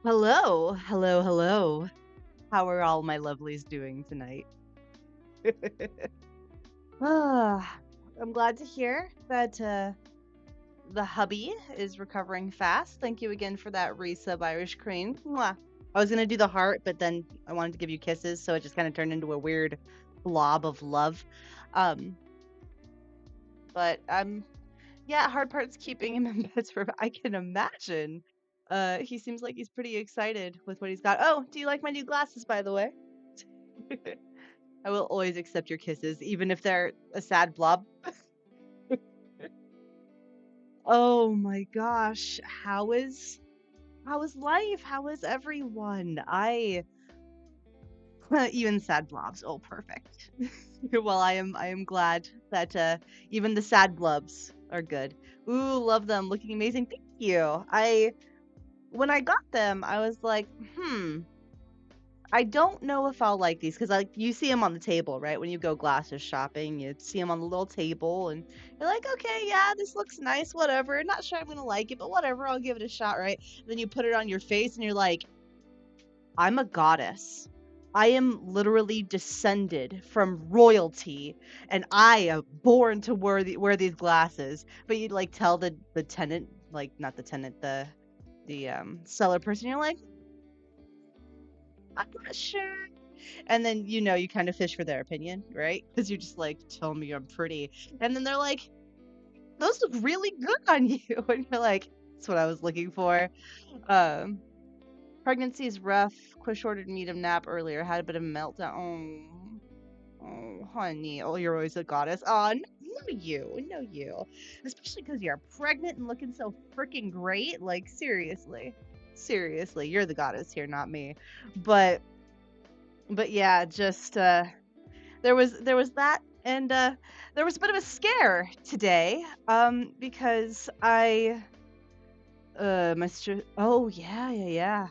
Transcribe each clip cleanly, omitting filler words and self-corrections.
Hello, hello, hello. How are all my lovelies doing tonight? Ah, I'm glad to hear that the hubby is recovering fast. Thank you again for that resub, Irish Crane. Mwah. I was gonna do the heart, but then I wanted to give you kisses, so it just kind of turned into a weird blob of love. Um, but yeah, hard part's keeping him in bed for. I can imagine. He seems like he's pretty excited with what he's got. Oh, do you like my new glasses, by the way? I will always accept your kisses, even if they're a sad blob. Oh my gosh, how is life? How is everyone? I even sad blobs. Oh, perfect. Well, I am glad that even the sad blobs are good. Ooh, love them, looking amazing. Thank you. I When I got them, I was like, I don't know if I'll like these because like you see them on the table, right? When you go glasses shopping, you see them on the little table, and you're like, okay, yeah, this looks nice, whatever. Not sure I'm gonna like it, but whatever, I'll give it a shot, right? Then you put it on your face, and you're like, I'm a goddess. I am literally descended from royalty, and I am born to wear these glasses. But you'd like tell the tenant, like not the tenant, the seller person, you're like, I'm not sure. And then, you kind of fish for their opinion, right? Because you're just like, tell me I'm pretty. And then they're like, those look really good on you. And you're like, that's what I was looking for. Um, Pregnancy is rough. Quish ordered me to nap earlier. Had a bit of a meltdown. Oh, honey. Oh, you're always a goddess. Oh, no, you. Especially because you're pregnant and looking so freaking great. Like, seriously. Seriously, you're the goddess here, not me. But, but yeah, just, there was that, and there was a bit of a scare today because oh yeah, yeah, yeah.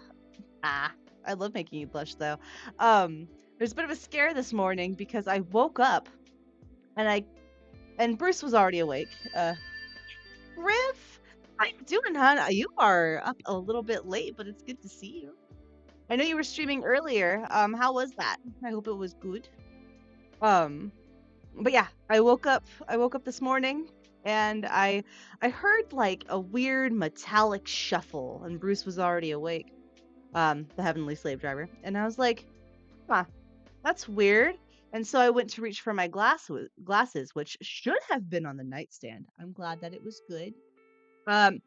ah I love making you blush though. There's a bit of a scare this morning because I woke up, and Bruce was already awake. Riff, how you doing, hon? You are up a little bit late, but it's good to see you. I know you were streaming earlier. How was that? I hope it was good. um but yeah, I woke up this morning, and I heard like a weird metallic shuffle, and Bruce was already awake. The heavenly slave driver. And I was like, huh, that's weird. And so I went to reach for my glasses, which should have been on the nightstand. I'm glad that it was good. Um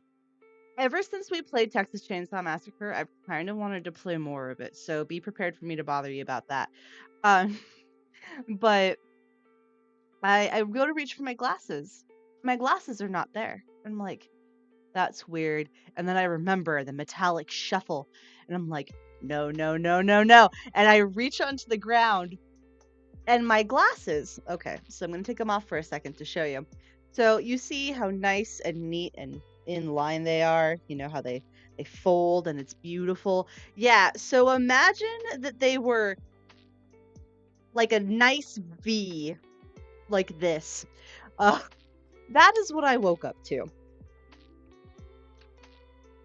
Ever since we played Texas Chainsaw Massacre, I've kind of wanted to play more of it. So be prepared for me to bother you about that. Um but I go to reach for my glasses. My glasses are not there. I'm like, that's weird. And then I remember the metallic shuffle, and I'm like, no, no, no, no, no. And I reach onto the ground, and my glasses. Okay, so I'm gonna take them off for a second to show you. So you see how nice and neat and in line they are. You know how they fold, and it's beautiful. Yeah. So imagine that they were like a nice V, like this. Uh, that is what I woke up to.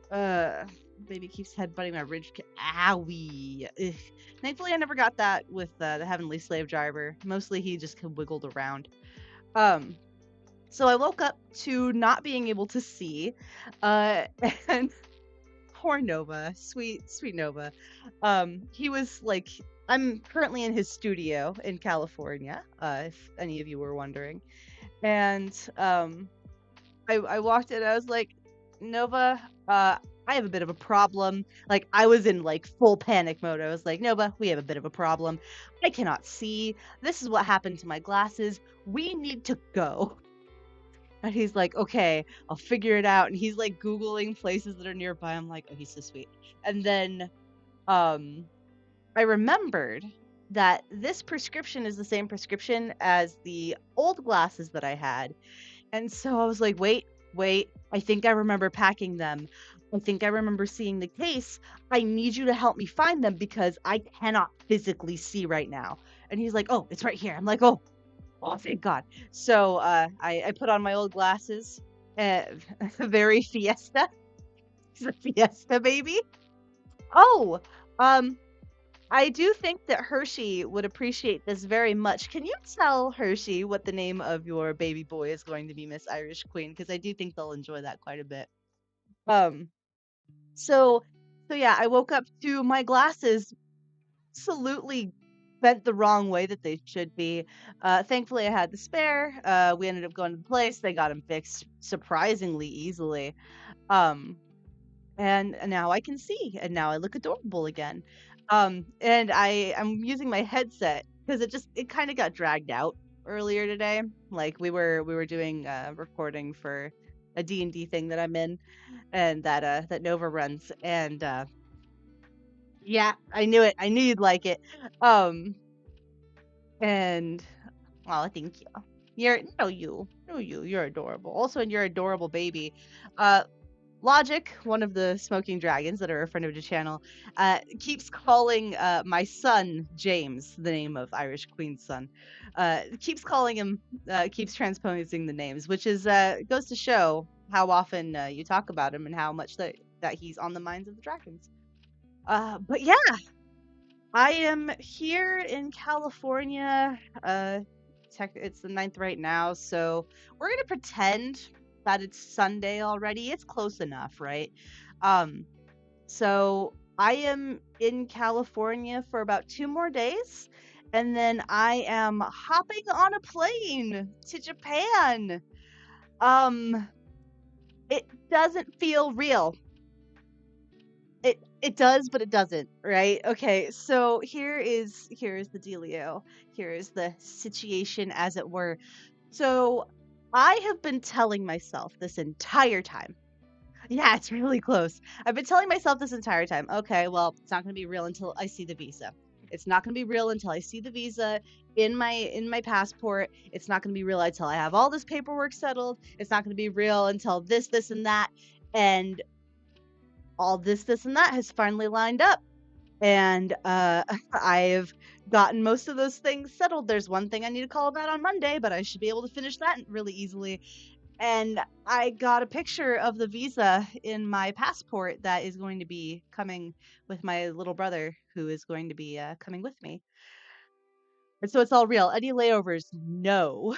Uh, Baby keeps headbutting my ridge. Owie. Ugh. Thankfully, I never got that with the Heavenly Slave Driver. Mostly, he just wiggled around. Um, so I woke up to not being able to see, uh, and poor Nova, sweet, sweet Nova. He was like, I'm currently in his studio in California. If any of you were wondering, and I walked in. I was like, Nova, I have a bit of a problem. Like, I was in like full panic mode. I was like, Nova, we have a bit of a problem. I cannot see. This is what happened to my glasses. We need to go. And he's like, okay, I'll figure it out. And he's like Googling places that are nearby. I'm like, oh, he's so sweet. And then um I remembered that this prescription is the same prescription as the old glasses that I had. And so I was like, wait, wait, I think I remember packing them. I think I remember seeing the case. I need you to help me find them because I cannot physically see right now. And he's like, oh, it's right here. I'm like, oh, thank God. So I put on my old glasses. Uh, very fiesta. He's a fiesta baby. Oh, um, I do think that Hershey would appreciate this very much. Can you tell Hershey what the name of your baby boy is going to be, Miss Irish Queen? Because I do think they'll enjoy that quite a bit. Um, so, so yeah, I woke up to my glasses absolutely bent the wrong way that they should be. Thankfully, I had the spare. We ended up going to the place. They got them fixed surprisingly easily. Um, and now I can see, and now I look adorable again. And I'm using my headset because it kind of got dragged out earlier today. Like we were doing recording for a D&D thing that I'm in, and that Nova runs, and yeah, I knew it. I knew you'd like it. Um, and well, thank you. You're adorable. Also, and you're adorable baby. Uh, Logic, one of the smoking dragons that are a friend of the channel, keeps calling my son James, the name of Irish Queen's son. Keeps calling him, keeps transposing the names, which is goes to show how often you talk about him and how much that he's on the minds of the dragons. But yeah, I am here in California. It's the 9th right now, so we're gonna pretend that it's Sunday already. It's close enough, right? Um, so I am in California for about 2 more days, and then I am hopping on a plane to Japan. Um, it doesn't feel real. It does, but it doesn't, right? Okay, so here is the dealio. Here is the situation, as it were. So I have been telling myself this entire time. Yeah, it's really close. I've been telling myself this entire time. Okay, well, it's not going to be real until I see the visa. It's not going to be real until I see the visa in my passport. It's not going to be real until I have all this paperwork settled. It's not going to be real until this, and that. And all this, and that has finally lined up. And I've gotten most of those things settled. There's one thing I need to call about on Monday, but I should be able to finish that really easily. And I got a picture of the visa in my passport that is going to be coming with my little brother, who is going to be coming with me. And so it's all real. Any layovers? No.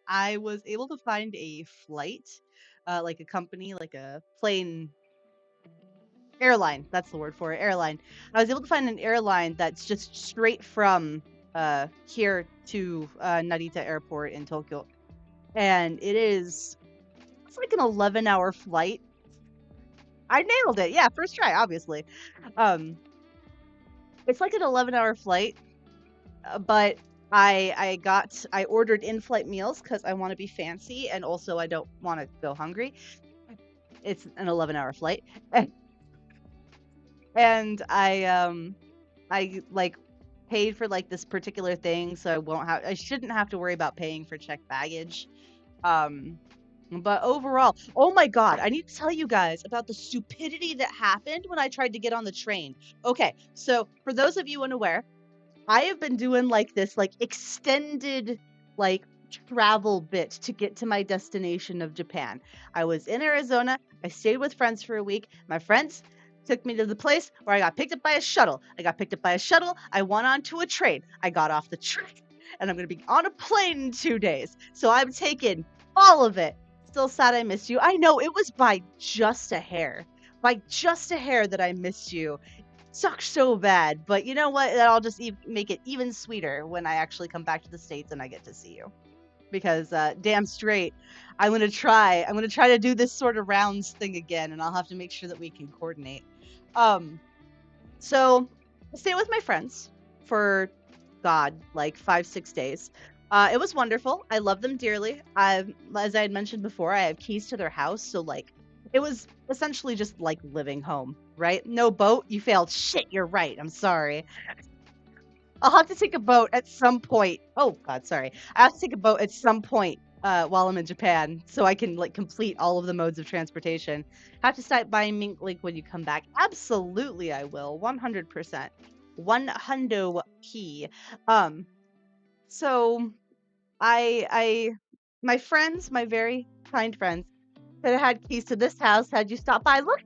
I was able to find a flight, like a company, like a plane airline. That's the word for it. Airline. I was able to find an airline that's just straight from here to Narita Airport in Tokyo, and it's like an 11-hour flight. I nailed it. Yeah, first try, obviously. Um, it's like an 11-hour flight, but I ordered in-flight meals because I want to be fancy, and also I don't want to go hungry. It's an 11-hour flight, and I like paid for like this particular thing, so I shouldn't have to worry about paying for checked baggage. Um, but overall, oh my god, I need to tell you guys about the stupidity that happened when I tried to get on the train. Okay, so for those of you unaware, I have been doing like this like extended like travel bit to get to my destination of Japan. I was in Arizona. I stayed with friends for a week. My friends took me to the place where I got picked up by a shuttle. I went onto a train. I got off the train, and I'm going to be on a plane in 2 days. So I'm taking all of it. Still sad I missed you. I know it was by just a hair. By just a hair that I missed you. Sucks so bad, but you know what? That'll just make it even sweeter when I actually come back to the States and I get to see you. Because damn straight, I'm gonna try. I'm gonna try to do this sort of rounds thing again, and I'll have to make sure that we can coordinate. Um, so I stayed with my friends for God, like 5, 6 days. It was wonderful. I love them dearly. As I had mentioned before, I have keys to their house, so like it was essentially just like living home, right? No boat, you failed. Shit, you're right. I'm sorry. I'll have to take a boat at some point. Oh God, sorry. I have to take a boat at some point while I'm in Japan, so I can like complete all of the modes of transportation. Have to stop by Mink Link when you come back. Absolutely, I will. 100%. 100p. Um, so my friends, my very kind friends that had keys to this house had you stop by. Look,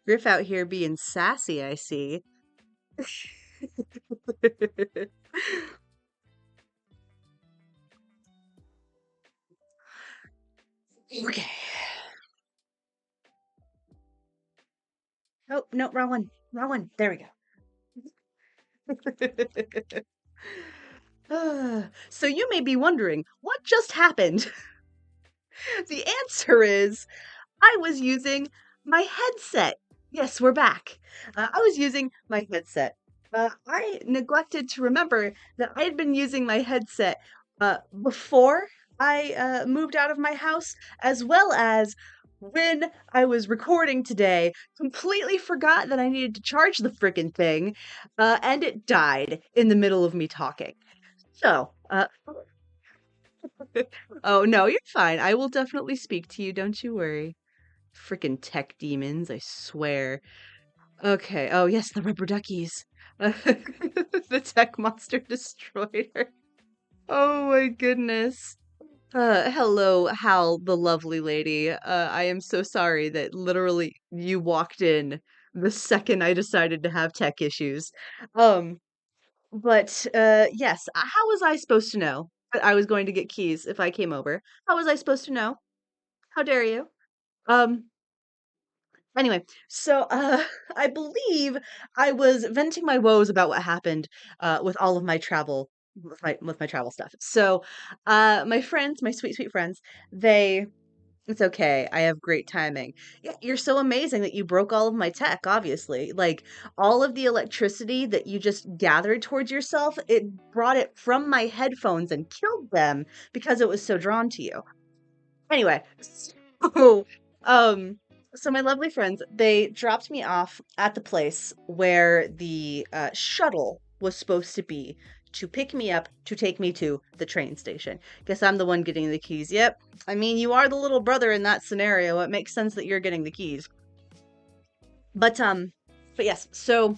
Griff out here being sassy, I see. Okay. Oh, no, wrong one. Wrong one. There we go. So you may be wondering, what just happened? The answer is I was using my headset. Yes, we're back. I was using my headset. I neglected to remember that I had been using my headset before I moved out of my house, as well as when I was recording today. Completely forgot that I needed to charge the frickin' thing, and it died in the middle of me talking. So, oh no, you're fine. I will definitely speak to you. Don't you worry. Freaking tech demons, I swear. Okay. Oh, yes, the rubber duckies. The tech monster destroyed her. Oh my goodness. Hello, Hal, the lovely lady. I am so sorry that literally you walked in the second I decided to have tech issues. Um, but yes, how was I supposed to know that I was going to get keys if I came over? How was I supposed to know? How dare you? Um, Anyway, so I believe I was venting my woes about what happened with all of my travel with my travel stuff. So my friends, my sweet sweet friends, they it's okay. I have great timing. Yeah, you're so amazing that you broke all of my tech, obviously. Like all of the electricity that you just gathered towards yourself, it brought it from my headphones and killed them because it was so drawn to you. Anyway, so um so my lovely friends, they dropped me off at the place where the shuttle was supposed to be to pick me up to take me to the train station. Guess I'm the one getting the keys. Yep. I mean, you are the little brother in that scenario. It makes sense that you're getting the keys. But yes, so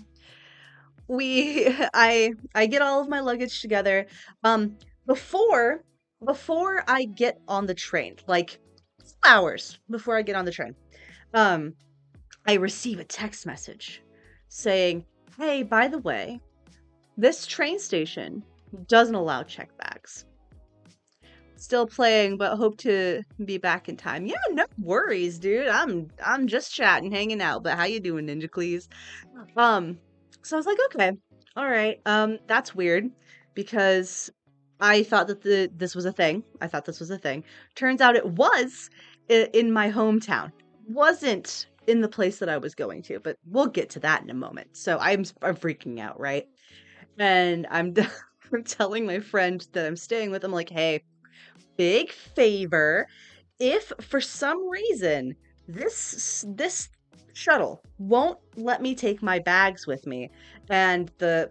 we I get all of my luggage together um before before I get on the train, like 2 hours before I get on the train. Um I receive a text message saying, "Hey, by the way, this train station doesn't allow check bags. Still playing, but hope to be back in time." Yeah, no worries, dude. I'm just chatting, hanging out. But how you doing, Ninja Cleese? Um, so I was like, okay, all right. That's weird because I thought that this was a thing. I thought this was a thing. Turns out it was in my hometown. Wasn't in the place that I was going to, but we'll get to that in a moment. So I'm freaking out, right? And I'm telling my friend that I'm staying with. I'm like, hey, big favor, if for some reason this shuttle won't let me take my bags with me and the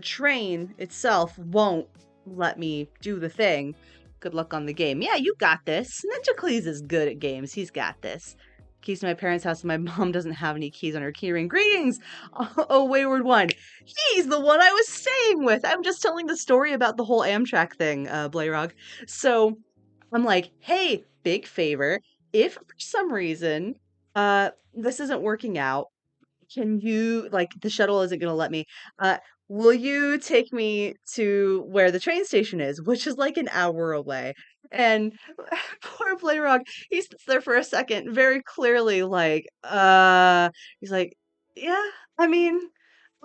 train itself won't let me do the thing, good luck on the game. Yeah, you got this. Ninja Cleese is good at games. He's got this. Keys to my parents' house, and my mom doesn't have any keys on her keyring. Greetings, oh wayward one. He's the one I was staying with. I'm just telling the story about the whole Amtrak thing, Blayrog. So I'm like, hey, big favor. If for some reason this isn't working out, can you like the shuttle isn't gonna let me, uh will you take me to where the train station is, which is like an hour away? And poor Playrock, he sits there for a second, very clearly like, he's like, yeah, I mean,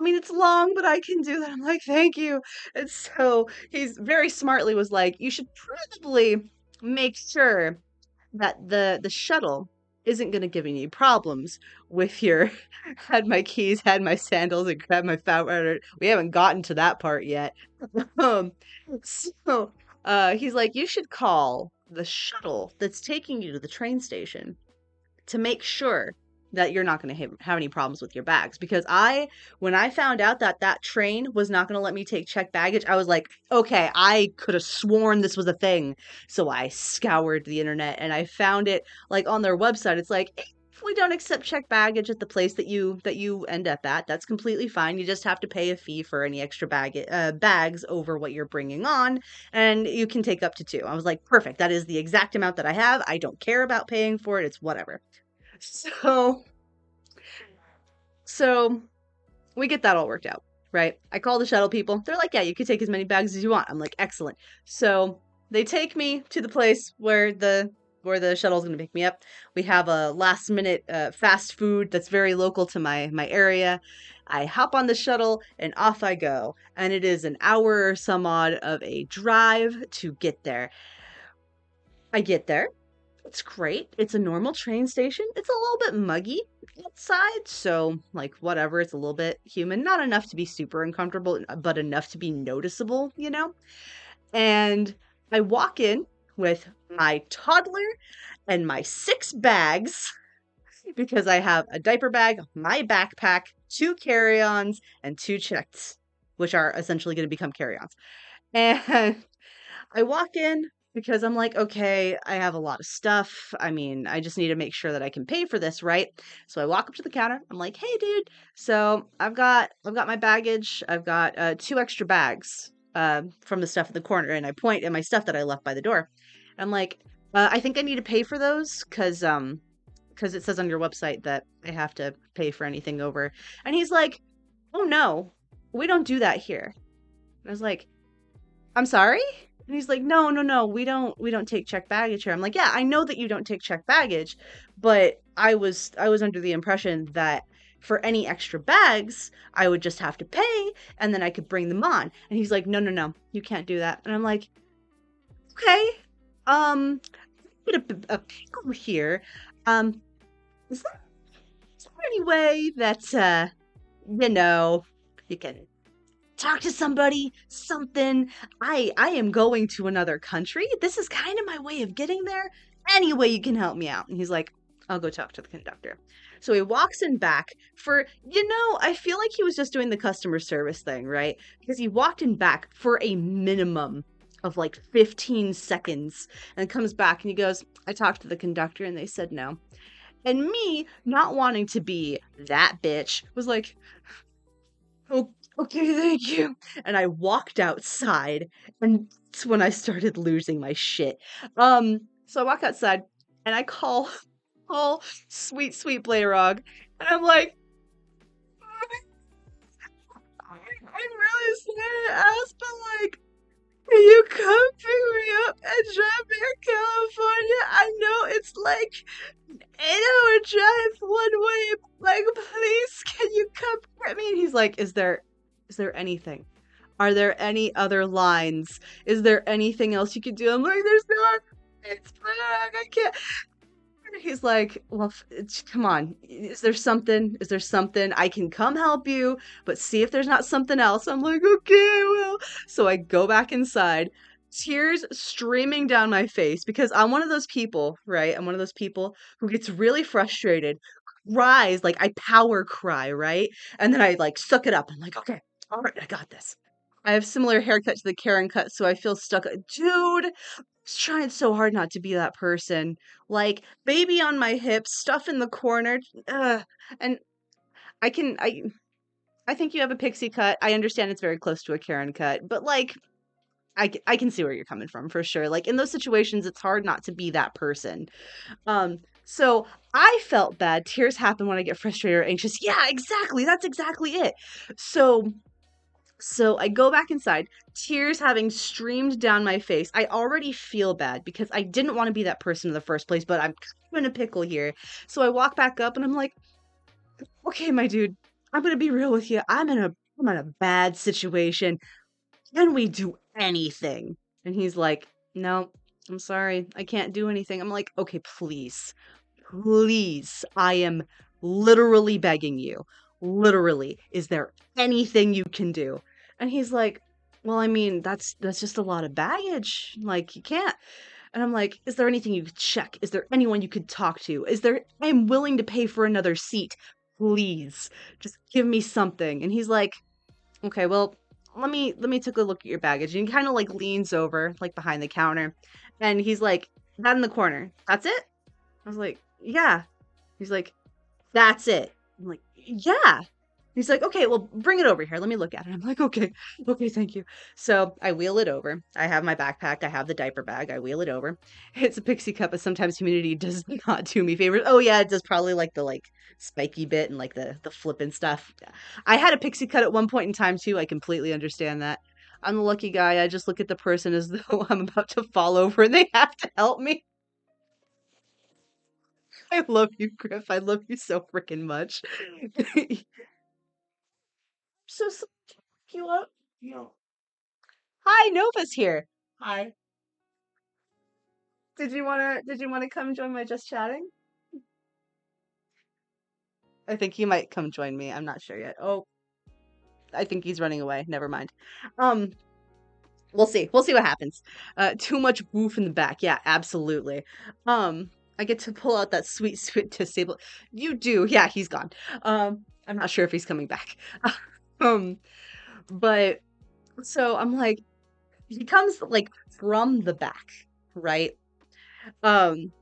it's long, but I can do that. I'm like, thank you. And so he's very smartly was like, you should probably make sure that the shuttle isn't going to give any problems with your had my keys, had my sandals, and grabbed my fat water. We haven't gotten to that part yet. Um, so he's like, you should call the shuttle that's taking you to the train station to make sure that you're not going to have any problems with your bags. Because when I found out that that train was not going to let me take checked baggage, I was like, okay, I could have sworn this was a thing. So I scoured the internet and I found it like on their website. It's like, if we don't accept checked baggage at the place that you end up at, that's completely fine. You just have to pay a fee for any extra bags over what you're bringing on, and you can take up to two. I was like, perfect. That is the exact amount that I have. I don't care about paying for it. It's whatever. So So we get that all worked out, right? I call the shuttle people. They're like, yeah, you can take as many bags as you want. I'm like, excellent. So they take me to the place where the shuttle's going to pick me up. We have a last minute fast food that's very local to my area. I hop on the shuttle and off I go. And it is an hour or some odd of a drive to get there. I get there. It's great. It's a normal train station. It's a little bit muggy outside, so like whatever, it's a little bit humid. Not enough to be super uncomfortable, but enough to be noticeable, you know? And I walk in with my toddler and my 6 bags because I have a diaper bag, my backpack, 2 carry-ons, and 2 checks, which are essentially going to become carry-ons. And I walk in because I'm like, okay, I have a lot of stuff. I mean, I just need to make sure that I can pay for this, right? So I walk up to the counter. I'm like, hey, dude. So I've got my baggage. I've got 2 extra bags from the stuff in the corner, and I point at my stuff that I left by the door. I'm like, I think I need to pay for those because it says on your website that I have to pay for anything over. And he's like, oh no, we don't do that here. And I was like, I'm sorry? And he's like, no, no, no, we don't take checked baggage here. I'm like, yeah, I know that you don't take checked baggage, but I was under the impression that for any extra bags, I would just have to pay and then I could bring them on. And he's like, no, no, no, you can't do that. And I'm like, okay, get a pickle here. Um, is there any way that you know, you can talk to somebody, something. I am going to another country. This is kind of my way of getting there. Any way you can help me out. And he's like, I'll go talk to the conductor. So he walks in back for, I feel like he was just doing the customer service thing, right? Because he walked in back for a minimum of like 15 seconds and comes back and he goes, I talked to the conductor and they said no. And me, not wanting to be that bitch, was like, oh, okay, thank you. And I walked outside, and that's when I started losing my shit. So I walk outside, and I call sweet, sweet Blayrog, and I'm like, I'm really sorry to ask, but like, can you come pick me up and drive me to California? I know it's like 8 hour drive one way. Like, please, can you come get me? And he's like, is there anything? Are there any other lines? Is there anything else you could do? I'm like, there's not. It's black. I can't. He's like, well, come on. Is there something? Is there something? I can come help you, but see if there's not something else. I'm like, okay, well. So I go back inside, tears streaming down my face because I'm one of those people, right? I'm one of those people who gets really frustrated, cries, like I power cry, right? And then I like suck it up. I'm like, okay, all right, I got this. I have similar haircut to the Karen cut, so I feel stuck. Dude, was trying so hard not to be that person. Like baby on my hips, stuff in the corner. Ugh. And I can I think you have a pixie cut. I understand it's very close to a Karen cut, but like I can see where you're coming from for sure. Like in those situations, it's hard not to be that person. So I felt bad. Tears happen when I get frustrated or anxious. Yeah, exactly. That's exactly it. So I go back inside, tears having streamed down my face. I already feel bad because I didn't want to be that person in the first place, but I'm kind of in a pickle here. So I walk back up and I'm like, okay, my dude, I'm gonna be real with you. I'm in a bad situation. Can we do anything? And he's like, no, I'm sorry. I can't do anything. I'm like, okay, please, please. I am literally begging you. Literally, is there anything you can do? And he's like, well, I mean, that's just a lot of baggage. Like, you can't. And I'm like, is there anything you could check? Is there anyone you could talk to? I'm willing to pay for another seat. Please, just give me something. And he's like, okay, well, let me take a look at your baggage. And he kind of like leans over, like behind the counter, and he's like, that in the corner. That's it? I was like, yeah. He's like, that's it. I'm like, yeah. He's like, okay, well, bring it over here. Let me look at it. I'm like, okay, thank you. So I wheel it over. I have my backpack. I have the diaper bag. I wheel it over. It's a pixie cup, but sometimes Humidity does not do me favors. Oh yeah, it does probably like the like spiky bit and like the flippin' stuff. I had a pixie cut at one point in time too. I completely understand that. I'm the lucky guy. I just look at the person as though I'm about to fall over and they have to help me. I love you, Griff. I love you so freaking much. So you up? No. Hi, Nova's here. Hi. Did you wanna come join my just chatting? I think he might come join me. I'm not sure yet. Oh, I think he's running away. Never mind. Um, we'll see. We'll see what happens. Too much woof in the back. Yeah, absolutely. I get to pull out that sweet, sweet disable. You do. Yeah, he's gone. I'm not sure if he's coming back. Um, but so I'm like, he comes like from the back, right? Um,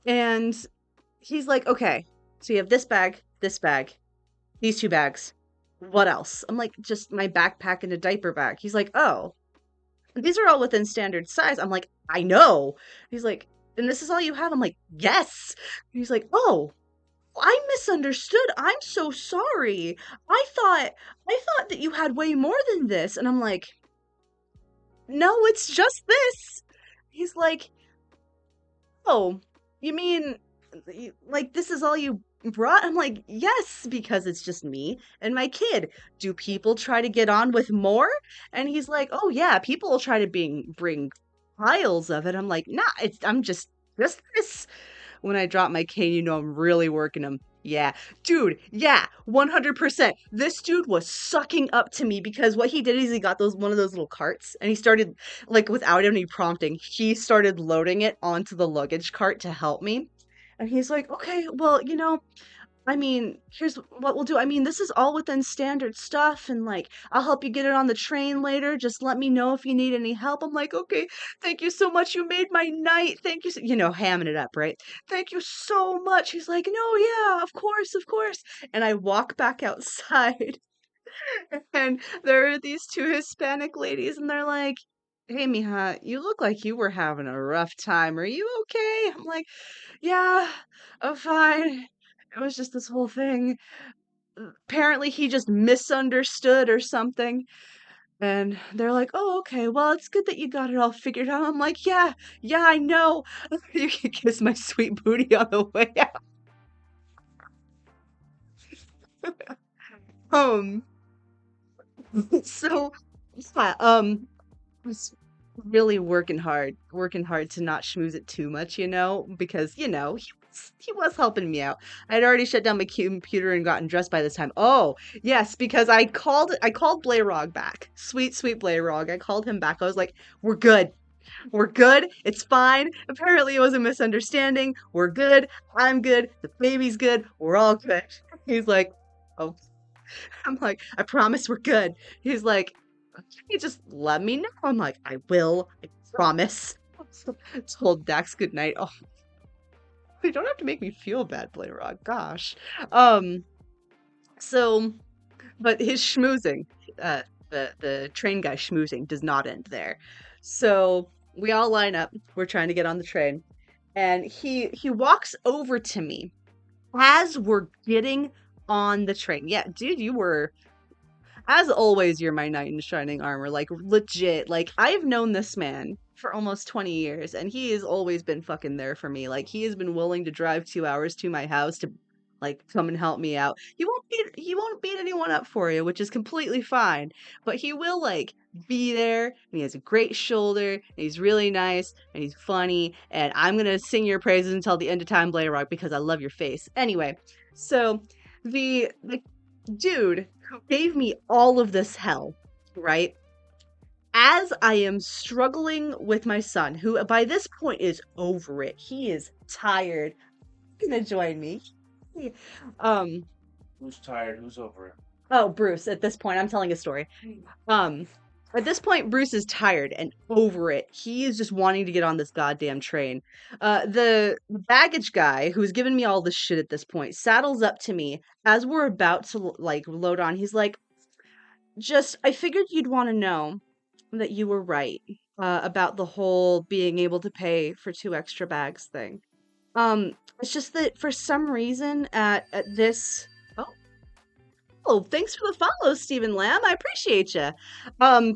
and he's like, okay, so you have this bag, these two bags. What else? I'm like, just my backpack and a diaper bag. He's like, oh, these are all within standard size. I'm like, I know. He's like, and this is all you have? I'm like, yes. He's like, oh, I misunderstood. I'm so sorry. I thought that you had way more than this. And I'm like, no, it's just this. He's like, oh, you mean like this is all you brought? I'm like, yes, because it's just me and my kid. Do people try to get on with more? And he's like, oh yeah, people will try to bring piles of it. I'm like, nah, I'm just this. When I drop my cane, you know I'm really working him. Yeah. Dude, yeah, 100%. This dude was sucking up to me because what he did is he got those one of those little carts and he started like without any prompting, he started loading it onto the luggage cart to help me. And he's like, "Okay, well, I mean, here's what we'll do. I mean, this is all within standard stuff, and like, I'll help you get it on the train later. Just let me know if you need any help." I'm like, okay, thank you so much. You made my night. Thank you. Hamming it up, right? Thank you so much. He's like, no, yeah, of course, of course. And I walk back outside, and there are these two Hispanic ladies, and they're like, hey, mija, you look like you were having a rough time. Are you okay? I'm like, yeah, I'm fine. It was just this whole thing. Apparently he just misunderstood or something. And they're like, oh, okay, well, it's good that you got it all figured out. I'm like, yeah, I know. You can kiss my sweet booty on the way out. Um, so, yeah, was really working hard to not schmooze it too much, because, he was helping me out. I'd already shut down my computer and gotten dressed by this time. Oh, yes, because I called Blayrog back. Sweet, sweet Blayrog. I called him back. I was like, we're good. We're good. It's fine. Apparently it was a misunderstanding. We're good. I'm good. The baby's good. We're all good. He's like, oh, I'm like, I promise we're good. He's like, you just let me know. I'm like, I will. I promise. Told Dax good night. Oh, you don't have to make me feel bad, Blayrog. Gosh. Um. So, but his schmoozing, the train guy schmoozing does not end there. So we all line up. We're trying to get on the train, and he walks over to me as we're getting on the train. Yeah, dude, you were as always, you're my knight in shining armor. Like, legit. Like, I've known this man for almost 20 years, and he has always been fucking there for me. Like, he has been willing to drive 2 hours to my house to, like, come and help me out. He won't beat anyone up for you, which is completely fine. But he will, like, be there, and he has a great shoulder, and he's really nice, and he's funny, and I'm gonna sing your praises until the end of time, Blayrock, because I love your face. Anyway, so the dude who gave me all of this hell, right? As I am struggling with my son, who by this point is over it, he is tired. He's gonna join me. Um, Who's tired? Who's over it? oh, Bruce, at this point, I'm telling a story. Um, At this point, Bruce is tired and over it. He is just wanting to get on this goddamn train. The baggage guy who's given me all this shit at this point saddles up to me as we're about to like load on. He's like, "Just, I figured you'd want to know that you were right about the whole being able to pay for 2 extra bags thing. It's just that for some reason at this." Oh, thanks for the follow, Stephen Lamb. I appreciate you.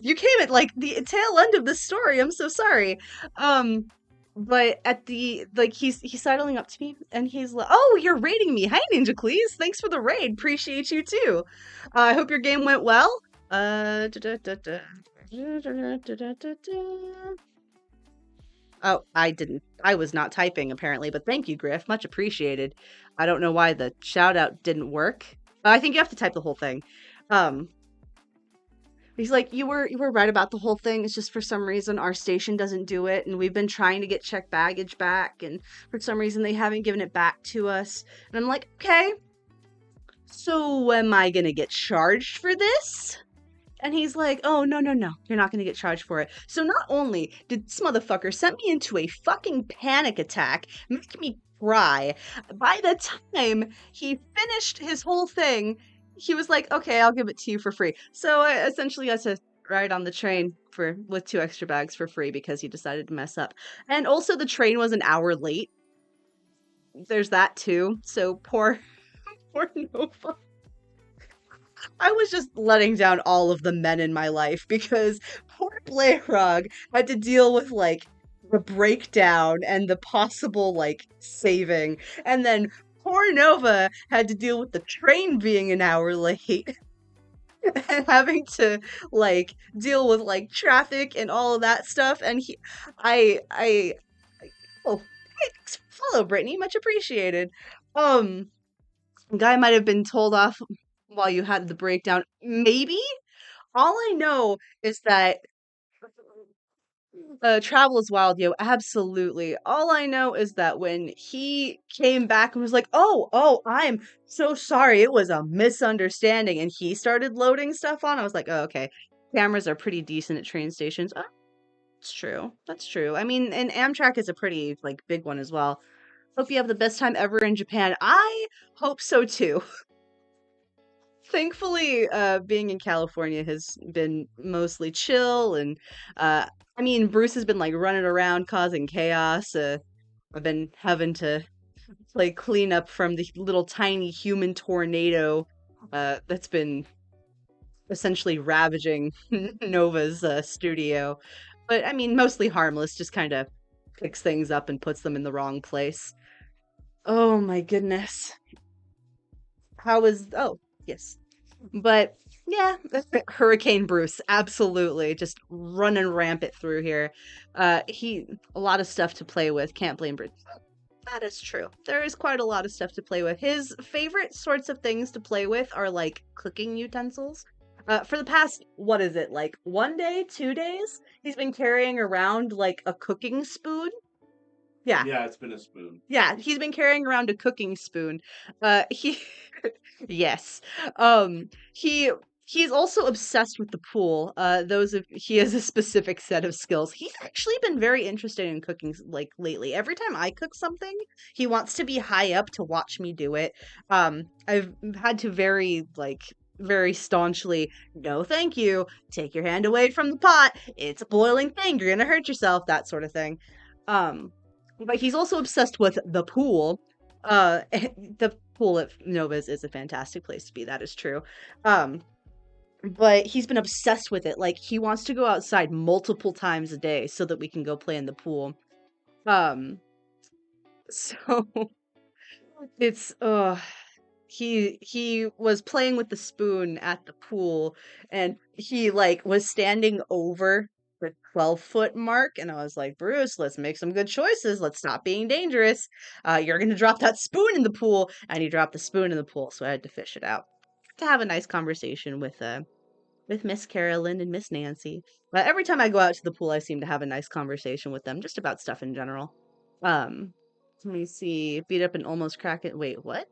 You came at like the tail end of the story. I'm so sorry. Um, but at the like he's sidling up to me and he's like, "Oh, you're raiding me. Hi, Ninja Cleese. Thanks for the raid. Appreciate you too. I hope your game went well." Da, da, da, da. Oh, I didn't. I was not typing apparently, but thank you, Griff. Much appreciated. I don't know why the shout out didn't work. I think you have to type the whole thing. Um, he's like, you were right about the whole thing. It's just for some reason our station doesn't do it, and we've been trying to get checked baggage back, and for some reason they haven't given it back to us. And I'm like, okay, so am I gonna get charged for this? And he's like, "Oh, no, no, no. You're not going to get charged for it." So not only did this motherfucker send me into a fucking panic attack, make me cry, by the time he finished his whole thing, he was like, "Okay, I'll give it to you for free." So I essentially got to ride on the train for with 2 extra bags for free because he decided to mess up. And also the train was an hour late. There's that too. So poor poor Nova. I was just letting down all of the men in my life because poor Blayrog had to deal with like the breakdown and the possible like saving, and then poor Nova had to deal with the train being an hour late and having to like deal with like traffic and all of that stuff. And I oh, hey, thanks for the follow, Brittany, much appreciated. Um, Guy might have been told off while you had the breakdown. Maybe. All I know is that travel is wild, yo. Absolutely. All I know is that when he came back and was like, "Oh, I'm so sorry. It was a misunderstanding," and he started loading stuff on, I was like, "Oh, okay. Cameras are pretty decent at train stations." Oh, that's true. That's true. I mean, and Amtrak is a pretty like big one as well. Hope you have the best time ever in Japan. I hope so too. Thankfully, being in California has been mostly chill, and I mean, Bruce has been like running around causing chaos. I've been having to like clean up from the little tiny human tornado that's been essentially ravaging Nova's studio. But I mean, mostly harmless, just kind of picks things up and puts them in the wrong place. Oh my goodness. How is. Oh, yes. But yeah, Hurricane Bruce, absolutely, just running rampant through here. He a lot of stuff to play with. Can't blame Bruce. That is true. There is quite a lot of stuff to play with. His favorite sorts of things to play with are like cooking utensils. For the past, what is it, like 1 day, 2 days? He's been carrying around like a cooking spoon. Yeah, Yeah, it's been a spoon. yeah, he's been carrying around a cooking spoon. He yes. He he's also obsessed with the pool. Those of he has a specific set of skills. He's actually been very interested in cooking like lately. Every time I cook something, he wants to be high up to watch me do it. I've had to very staunchly, "No, thank you. Take your hand away from the pot. It's a boiling thing. You're gonna hurt yourself," that sort of thing. Um but he's also obsessed with the pool. The pool at Nova's is a fantastic place to be. That is true. Um, but he's been obsessed with it. Like he wants to go outside multiple times a day so that we can go play in the pool. Um, so it's he was playing with the spoon at the pool and he like was standing over the 12-foot mark and I was like, "Bruce, let's make some good choices. Let's stop being dangerous. You're gonna drop that spoon in the pool." And he dropped the spoon in the pool, so I had to fish it out to have a nice conversation with Miss Carolyn and Miss Nancy. But every time I go out to the pool I seem to have a nice conversation with them just about stuff in general. um Let me see. Beat up and almost crack it. Wait, what?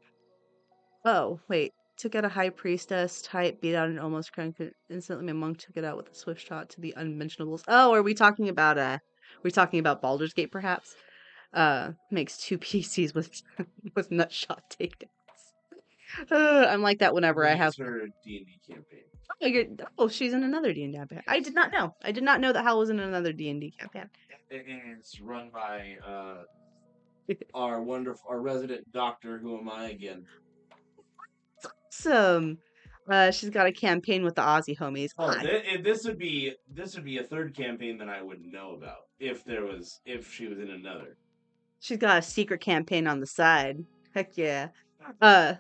Oh, wait. took out a high priestess type, beat out an almost crank. Instantly, my monk took it out with a swift shot to the unmentionables. Oh, are we talking about Baldur's Gate, perhaps? Makes two PCs with with nutshot takedowns. I'm like that whenever I have. It's her D&D campaign. Oh, she's in another D&D campaign. I did not know. I did not know that Hal was in another D&D campaign. It's run by our resident doctor. Who am I again? Awesome. She's got a campaign with the Aussie homies. Oh, this would be a third campaign that I wouldn't know about if she was in another. She's got a secret campaign on the side. Heck yeah. Once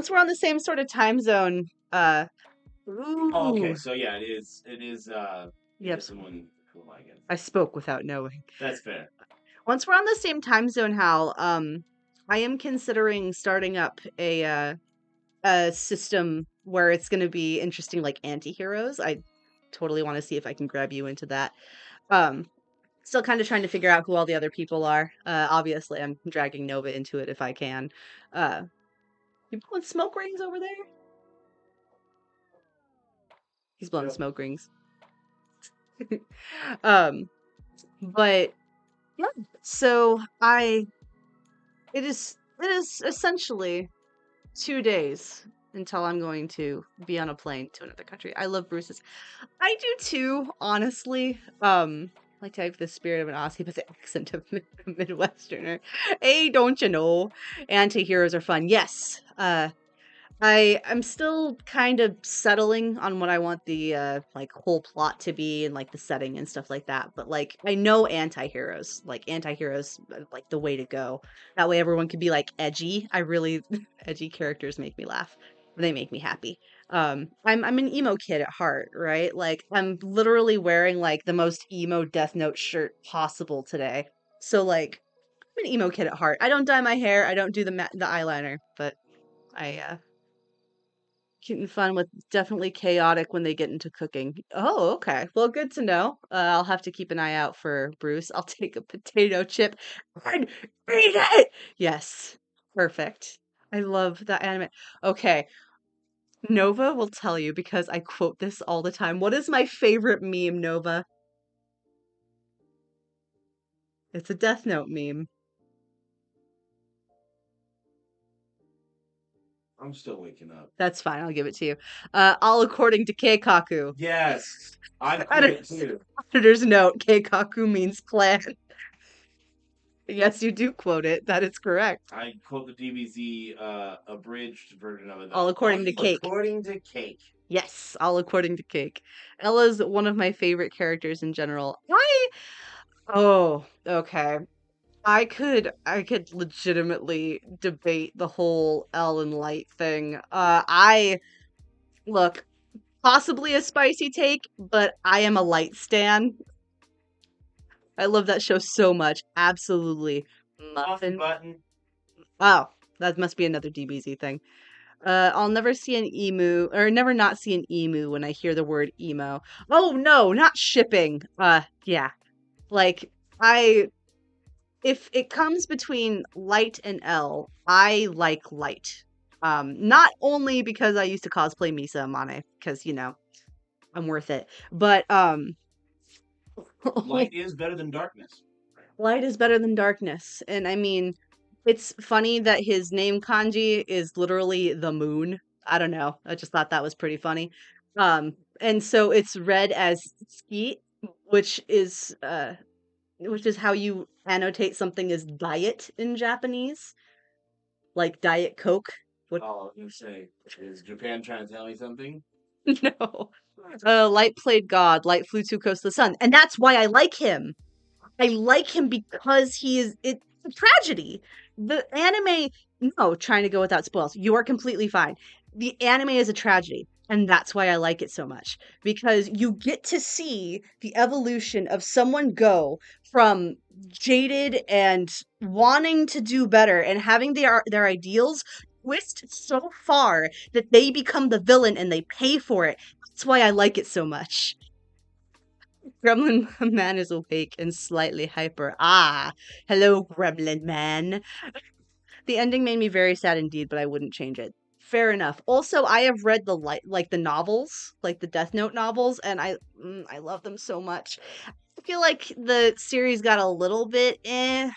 we're on the same sort of time zone. Oh, okay, so yeah, it is. Yep. Someone. Who am I again? I spoke without knowing. That's fair. Once we're on the same time zone, Hal, I am considering starting up a system where it's going to be interesting, like anti-heroes. I totally want to see if I can grab you into that. Still kind of trying to figure out who all the other people are. Obviously, I'm dragging Nova into it if I can. You blowing smoke rings over there? He's blowing smoke rings. But yeah, so it is essentially 2 days until I'm going to be on a plane to another country. I love Bruce's. I do too, honestly. Like to have the spirit of an Aussie with the accent of a Midwesterner. Hey, don't you know? Anti-heroes are fun. Yes. I'm still kind of settling on what I want the like whole plot to be and like the setting and stuff like that. But like I know anti-heroes like the way to go. That way everyone can be like edgy. Edgy characters make me laugh. They make me happy. I'm an emo kid at heart, right? Like I'm literally wearing like the most emo Death Note shirt possible today. So like I'm an emo kid at heart. I don't dye my hair. I don't do the eyeliner, but I cute and fun with definitely chaotic when they get into cooking. Oh, okay. Well, good to know. I'll have to keep an eye out for Bruce. I'll take a potato chip and eat it. Yes, perfect. I love that anime. Okay, Nova will tell you because I quote this all the time. What is my favorite meme, Nova? It's a Death Note meme. I'm still waking up. That's fine. I'll give it to you. All according to Keikaku. Yes, I quote it too. Editor's note: Keikaku means clan. Yes, you do quote it. That is correct. I quote the DBZ abridged version of it. All according to Cake. According to Cake. Yes, all according to Cake. Ella's one of my favorite characters in general. Oh, okay. I could legitimately debate the whole Elle and Light thing. Look, possibly a spicy take, but I am a Light stan. I love that show so much. Absolutely. Muffin button. Oh, that must be another DBZ thing. I'll never see an emu, or never not see an emu when I hear the word emo. Oh no, not shipping. Yeah. Like, if it comes between Light and Elle, I like Light. Not only because I used to cosplay Misa Amane, because, you know, I'm worth it, but, Light is better than darkness. Light is better than darkness. And I mean, it's funny that his name kanji is literally the moon. I don't know. I just thought that was pretty funny. And so it's read as Skeet, which is how you annotate something as diet in Japanese. Like Diet Coke. Oh, you say, is Japan trying to tell me something? No. Light played God. Light flew too close to the sun. And that's why I like him. I like him because it's a tragedy. The anime, no, trying to go without spoils. You are completely fine. The anime is a tragedy. And that's why I like it so much. Because you get to see the evolution of someone go from jaded and wanting to do better and having their ideals twist so far that they become the villain and they pay for it. That's why I like it so much. Gremlin Man is awake and slightly hyper. Ah, hello, Gremlin Man. The ending made me very sad indeed, but I wouldn't change it. Fair enough. Also, I have read the novels, like the Death Note novels, and I love them so much. I feel like the series got a little bit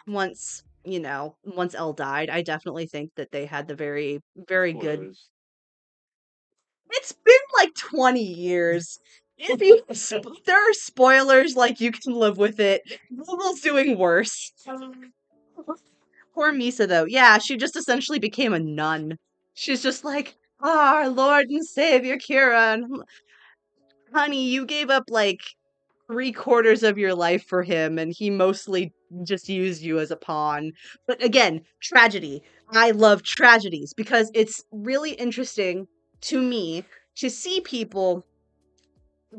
once, once L died. I definitely think that they had the very, very good. Spoilers. It's been like 20 years. If you there are spoilers, like you can live with it. Google's doing worse. Poor Misa though. Yeah, she just essentially became a nun. She's just like, our Lord and Savior Kira, and honey, you gave up like 3/4 of your life for him, and he mostly just used you as a pawn. But again, tragedy. I love tragedies because it's really interesting to me to see people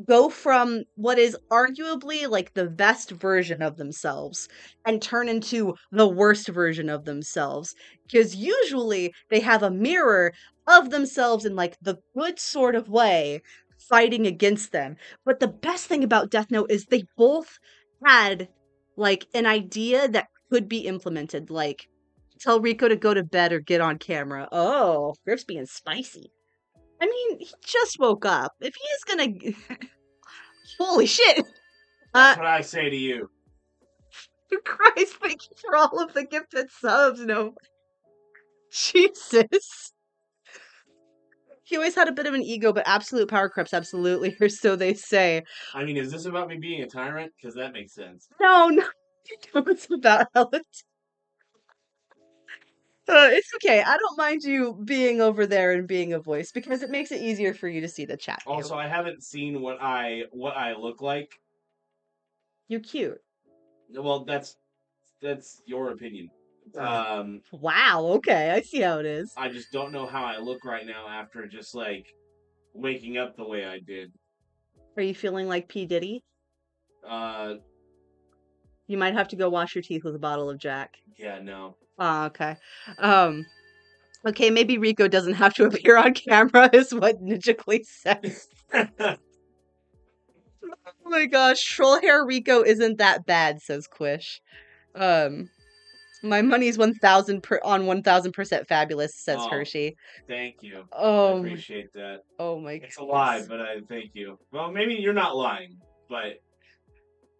go from what is arguably like the best version of themselves and turn into the worst version of themselves. Because usually they have a mirror of themselves in like the good sort of way fighting against them. But the best thing about Death Note is they both had like an idea that could be implemented. Like, tell Rico to go to bed or get on camera. Oh, Griff's being spicy. I mean, he just woke up. If he is gonna... Holy shit! That's what I say to you. Christ, thank you for all of the gifted subs. No. Jesus. He always had a bit of an ego, but absolute power creeps, absolutely, or so they say. I mean, is this about me being a tyrant? Because that makes sense. No, it's about Ellen. It's okay. I don't mind you being over there and being a voice because it makes it easier for you to see the chat view. Also, I haven't seen what I look like. You're cute. Well, that's your opinion. Wow. Okay, I see how it is. I just don't know how I look right now after just like waking up the way I did. Are you feeling like P. Diddy? You might have to go wash your teeth with a bottle of Jack. Yeah, no. Oh, okay. Okay, maybe Rico doesn't have to appear on camera, is what Ninja says. Oh my gosh, troll hair Rico isn't that bad, says Quish. My money's 1000% fabulous, says Hershey. Thank you. Oh, I appreciate that. Oh my It's a lie, but I thank you. Well, maybe you're not lying, but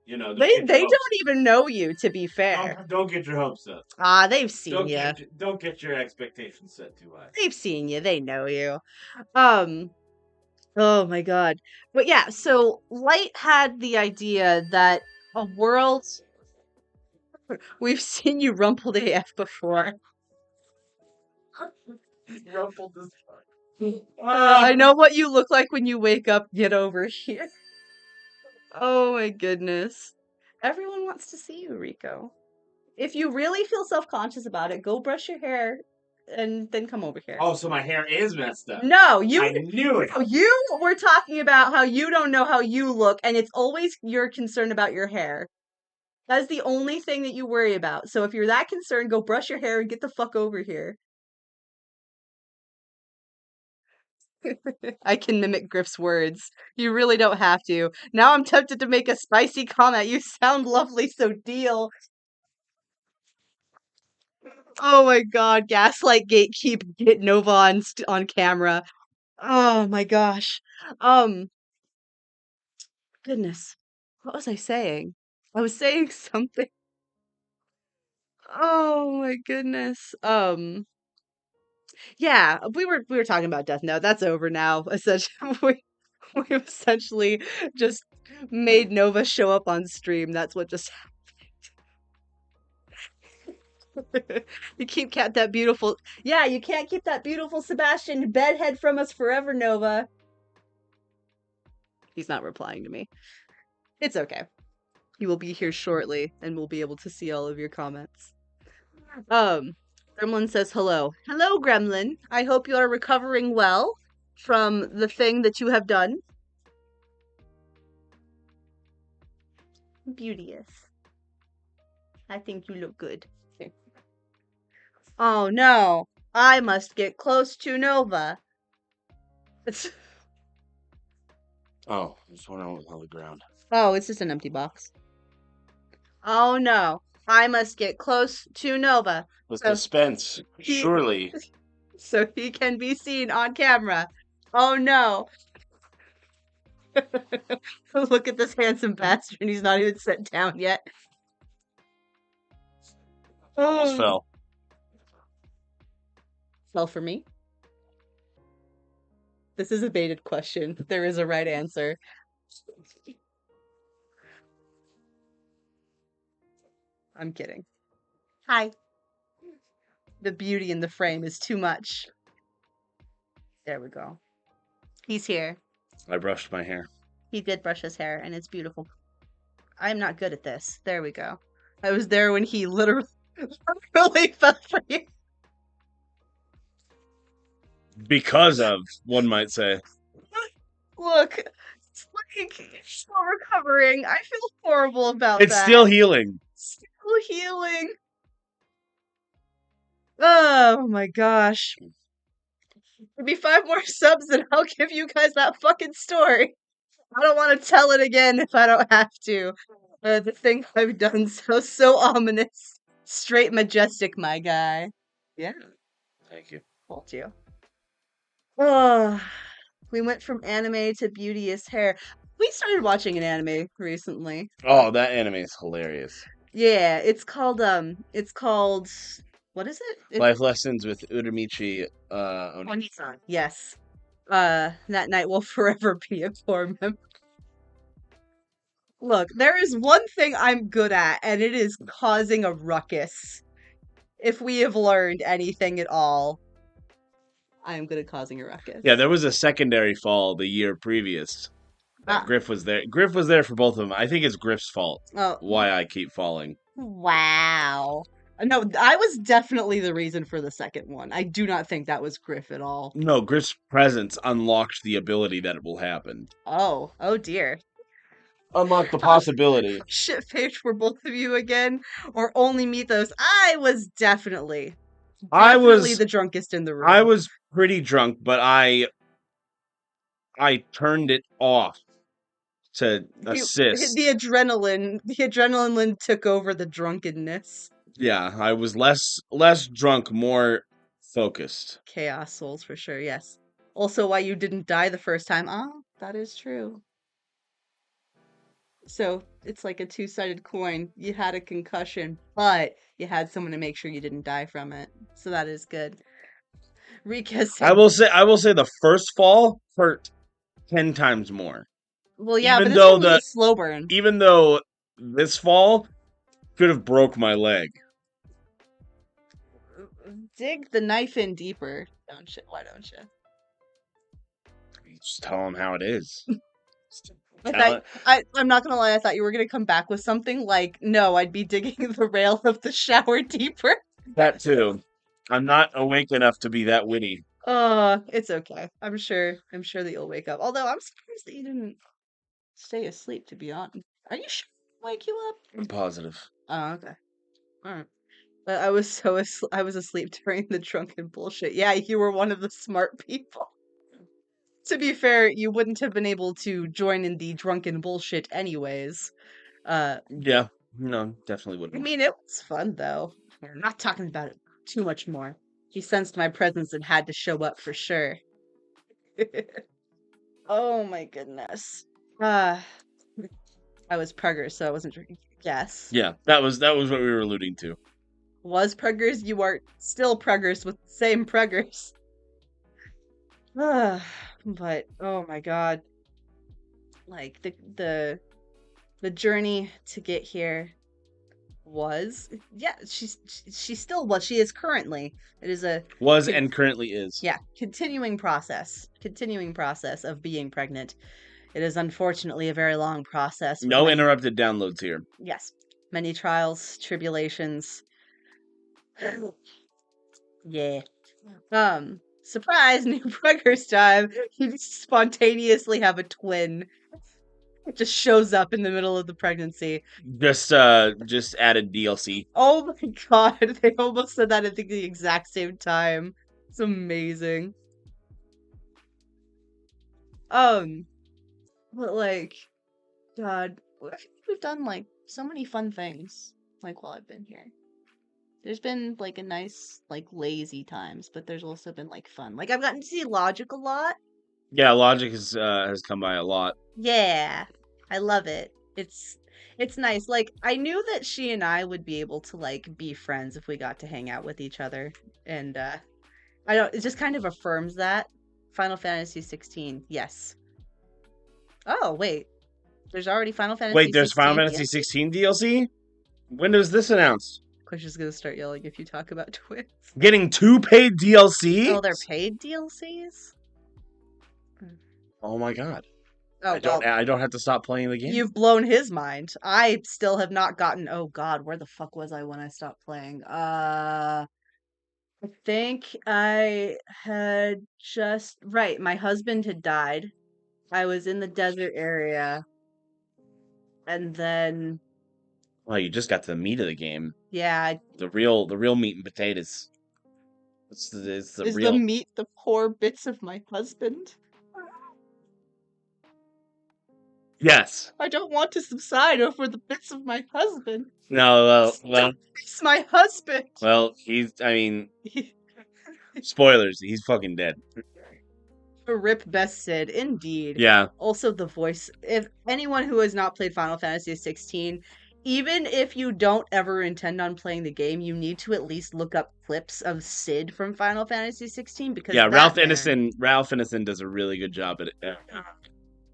they don't even know you, to be fair. Don't get your hopes up. They've seen you. Don't get your expectations set too high. They've seen you. They know you. Oh my god. But yeah, so Light had the idea that a world... We've seen you rumpled AF before. Rumpled as fuck. I know what you look like when you wake up. Get over here. Oh my goodness. Everyone wants to see you, Rico. If you really feel self-conscious about it, go brush your hair and then come over here. Oh, so my hair is messed up. No, I knew it. You were talking about how you don't know how you look, and it's always your concern about your hair. That's the only thing that you worry about. So if you're that concerned, go brush your hair and get the fuck over here. I can mimic Griff's words. You really don't have to. Now I'm tempted to make a spicy comment. You sound lovely, so deal. Oh my god, Gaslight Gatekeep, get Nova on camera. Oh my gosh. Goodness. What was I saying? I was saying something. Oh my goodness. Yeah, we were talking about Death Note. That's over now. Essentially, we've essentially just made Nova show up on stream. That's what just happened. You keep that beautiful... Yeah, you can't keep that beautiful Sebastian bedhead from us forever, Nova. He's not replying to me. It's okay. He will be here shortly, and we'll be able to see all of your comments. Gremlin says hello. Hello, Gremlin. I hope you are recovering well from the thing that you have done. Beauteous. I think you look good. Oh no. I must get close to Nova. Oh, there's one on the ground. Oh, it's just an empty box. Oh no. I must get close to Nova. With suspense, surely. so he can be seen on camera. Oh no. Look at this handsome bastard. He's not even set down yet. Almost Oh, fell. fell for me. This is a baited question. There is a right answer. I'm kidding. Hi. The beauty in the frame is too much. There we go. He's here. I brushed my hair. He did brush his hair, and it's beautiful. I'm not good at this. There we go. I was there when he literally fell for you. Because of, one might say. Look, it's looking still recovering. I feel horrible about It's that. still healing. Still healing. Oh my gosh. Maybe 5 more subs and I'll give you guys that fucking story. I don't want to tell it again if I don't have to. The thing I've done so ominous. Straight majestic, my guy. Yeah, Thank you. told you. Oh, we went from anime to beauteous hair. We started watching an anime recently. Oh, that anime is hilarious. Yeah, it's called what is it? Life Lessons with Uramichi Oni. Oni-san. Yes. That night will forever be a core memory. Look, there is one thing I'm good at, and it is causing a ruckus. If we have learned anything at all, I am good at causing a ruckus. Yeah, there was a secondary fall the year previous. Ah. Griff was there. Griff was there for both of them. I think it's Griff's fault. Oh, Why I keep falling. wow. No, I was definitely the reason for the second one. I do not think that was Griff at all. No, Griff's presence unlocked the ability that it will happen. Oh dear. Unlock the possibility. Shit page for both of you again, or only Mythos. I was definitely the drunkest in the room. I was pretty drunk, but I turned it off to assist. The adrenaline took over the drunkenness. Yeah, I was less drunk, more focused. Chaos souls for sure, yes. Also why you didn't die the first time. Oh, that is true. So, it's like a two-sided coin. You had a concussion, but you had someone to make sure you didn't die from it. So that is good. Rika said, I will say the first fall hurt 10 times more. well, yeah, even but this though one was a slow burn. Even though this fall could have broke my leg. Dig the knife in deeper. Don't you? Why don't you? Just tell them how it is. I'm not gonna lie, I thought you were gonna come back with something like, no, I'd be digging the rail of the shower deeper. That too. I'm not awake enough to be that witty. It's okay. I'm sure that you'll wake up. Although I'm surprised that you didn't stay asleep, to be honest. Are you sure I wake you up? I'm positive. Oh, okay. Alright. But I was I was asleep during the drunken bullshit. Yeah, you were one of the smart people. To be fair, you wouldn't have been able to join in the drunken bullshit anyways. Yeah. No, definitely I wouldn't. mean, it was fun, though. We're not talking about it too much more. He sensed my presence and had to show up for sure. Oh my goodness. I was Pruggers, so I wasn't drinking. Yes. Yeah, that was what we were alluding to. Was Pruggers, you are still Pruggers with the same Pruggers. But oh my god. Like the journey to get here was, yeah, she still was, she is currently. It is a Was and currently is. yeah, continuing process of being pregnant. It is unfortunately a very long process. with No many- interrupted downloads here. Yes, many trials, tribulations. Yeah. Surprise, new Pruggers time. You just spontaneously have a twin. It just shows up in the middle of the pregnancy. Just added DLC. Oh my god, they almost said that at the exact same time. It's amazing. But like, God, I think we've done like so many fun things, like while I've been here. There's been like a nice like lazy times, but there's also been like fun. Like I've gotten to see Logic a lot. Yeah, Logic has come by a lot. Yeah, I love it. It's nice. Like I knew that she and I would be able to like be friends if we got to hang out with each other, and I don't. It just kind of affirms that. Final Fantasy 16, yes. Oh wait, there's already Final Fantasy. Wait, there's 16 Final Fantasy DLC? 16 DLC? When was this announced? Question's gonna start yelling if you talk about Twitch. Getting 2 paid DLC? Oh, they're paid DLCs. Oh my god. Oh, I don't have to stop playing the game. you've blown his mind. I still have not gotten. Oh God, where the fuck was I when I stopped playing? I think I had just right. My husband had died. I was in the desert area, and then Well, you just got to the meat of the game. yeah, The real meat and potatoes. It's the is real. the meat the poor bits of my husband? Yes. I don't want to subside over the bits of my husband. No. Well. It's my husband. Well. He's. I mean. Spoilers. He's fucking dead. Rip Best Sid, indeed. Yeah. Also, the voice. If anyone who has not played Final Fantasy 16, even if you don't ever intend on playing the game, you need to at least look up clips of Sid from Final Fantasy 16 because Yeah. that Ralph man- Ineson. Ralph Ineson does a really good job at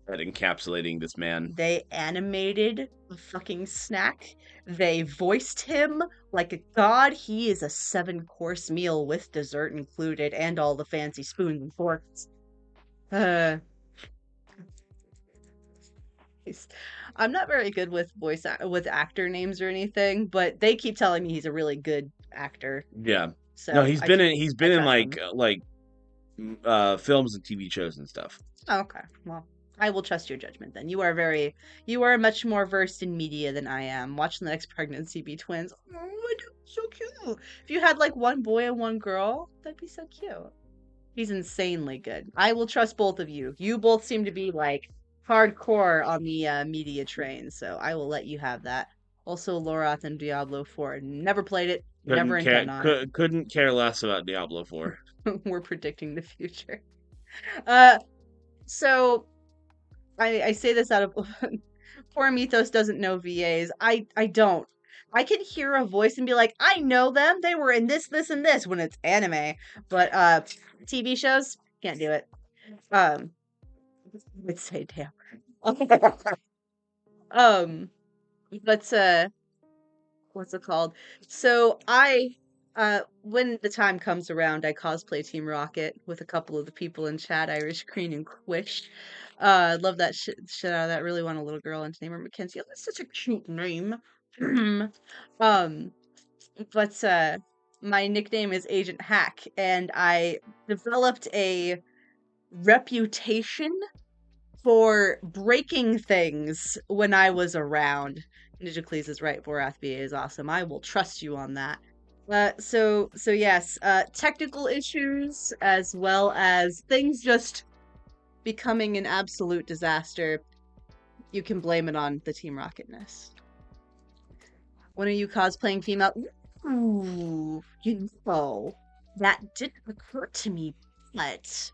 encapsulating this man. They animated the fucking snack. They voiced him like a god. He is a 7-course meal with dessert included and all the fancy spoons and forks. I'm not very good with with actor names or anything, but they keep telling me he's a really good actor. Yeah. So No, he's been in trust like films and TV shows and stuff. Oh, okay. Well, I will trust your judgment then. You are much more versed in media than I am. Watch the next pregnancy be twins. Oh my god, so cute. If you had like one boy and one girl, that'd be so cute. He's insanely good. I will trust both of you. You both seem to be like hardcore on the media train, so I will let you have that. Also, Lorath and Diablo 4. Never played it. Never intend on it. Couldn't care less about Diablo 4. We're predicting the future. So I say this out of poor Mythos doesn't know VAs. I don't. I can hear a voice and be like, I know them. They were in this, this, and this when it's anime. But TV shows, can't do it. Would say damn. But what's it called? So when the time comes around, I cosplay Team Rocket with a couple of the people in chat, Irish Queen and Quish. I love that shit out of that. Really want a little girl and to name her Mackenzie. Oh, that's such a cute name. But my nickname is Agent Hack, and I developed a reputation for breaking things when I was around. Ninjacles is right. Vorath BA is awesome. I will trust you on that. So yes, technical issues as well as things just becoming an absolute disaster. You can blame it on the Team Rocketness. When are you cosplaying female? Ooh, that didn't occur to me, but it's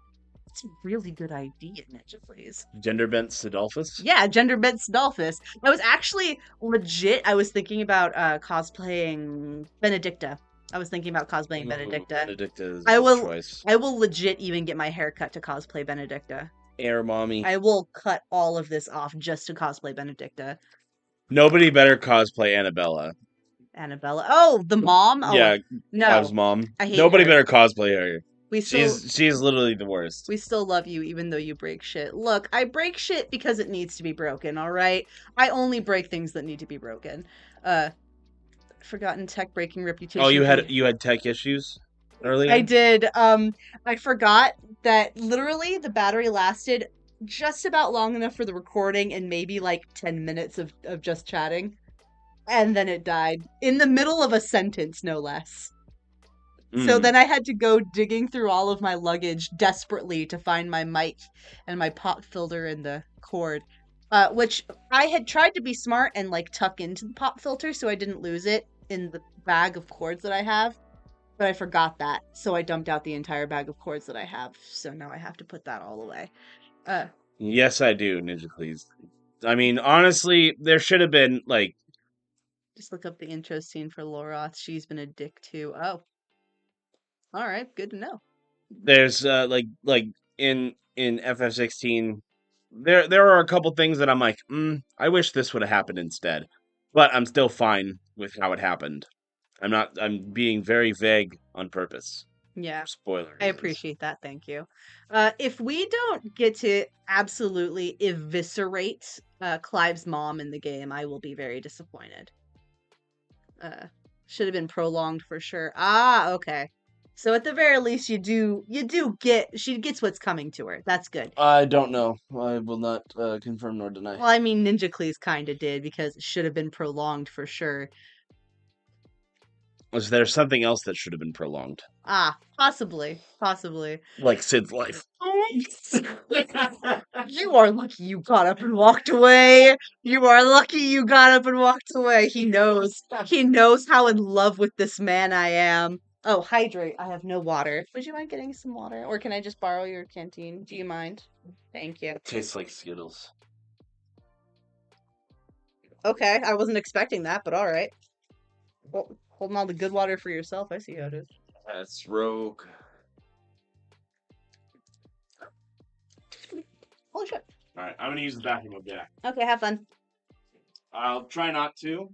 a really good idea, Ninjacles. Gender bent Sidolphus? Yeah, gender bent Sidolphus. I was actually legit. I was thinking about cosplaying Benedicta. I was thinking about cosplaying Benedicta. Benedicta is I a will. choice. I will legit even get my hair cut to cosplay Benedicta. Air mommy. I will cut all of this off just to cosplay Benedicta. Nobody better cosplay Annabella. Annabella. Oh, the mom. Oh, Yeah, no. Bob's mom. I hate Nobody her. better cosplay her. We still. She's literally the worst. We still love you even though you break shit. Look, I break shit because it needs to be broken, alright? I only break things that need to be broken. Forgotten tech breaking reputation. Oh, you had tech issues earlier? I did. I forgot that literally the battery lasted just about long enough for the recording and maybe like 10 minutes of just chatting. And then it died. In the middle of a sentence, no less. So then I had to go digging through all of my luggage desperately to find my mic and my pop filter and the cord. Which I had tried to be smart and like tuck into the pop filter so I didn't lose it. in the bag of cords that I have, but I forgot that, so I dumped out the entire bag of cords that I have. So now I have to put that all away. Yes, I do, Ninjacles. I mean, honestly, there should have been like Just look up the intro scene for Loroth. She's been a dick too. Oh, all right, good to know. there's like in FF16 there are a couple things that I'm like, I wish this would have happened instead. But I'm still fine with how it happened. I'm being very vague on purpose. Yeah, Spoiler I reasons. appreciate that. Thank you. If we don't get to absolutely eviscerate Clive's mom in the game, I will be very disappointed. Should have been prolonged for sure. Ah, okay. So at the very least, you do get she gets what's coming to her. That's good. I don't know. I will not confirm nor deny. Well, I mean, Ninjacles kind of did because it should have been prolonged for sure. Was there something else that should have been prolonged? Ah, possibly. Like Sid's life. You are lucky you got up and walked away. You are lucky you got up and walked away. He knows. He knows how in love with this man I am. Oh, hydrate. I have no water. Would you mind getting some water? Or can I just borrow your canteen? Do you mind? Thank you. Tastes like Skittles. Okay, I wasn't expecting that, but alright. Well, holding all the good water for yourself. I see how it is. That's rogue. Holy shit. Alright, I'm gonna use the bathroom. I'll be back. Okay, have fun. I'll try not to.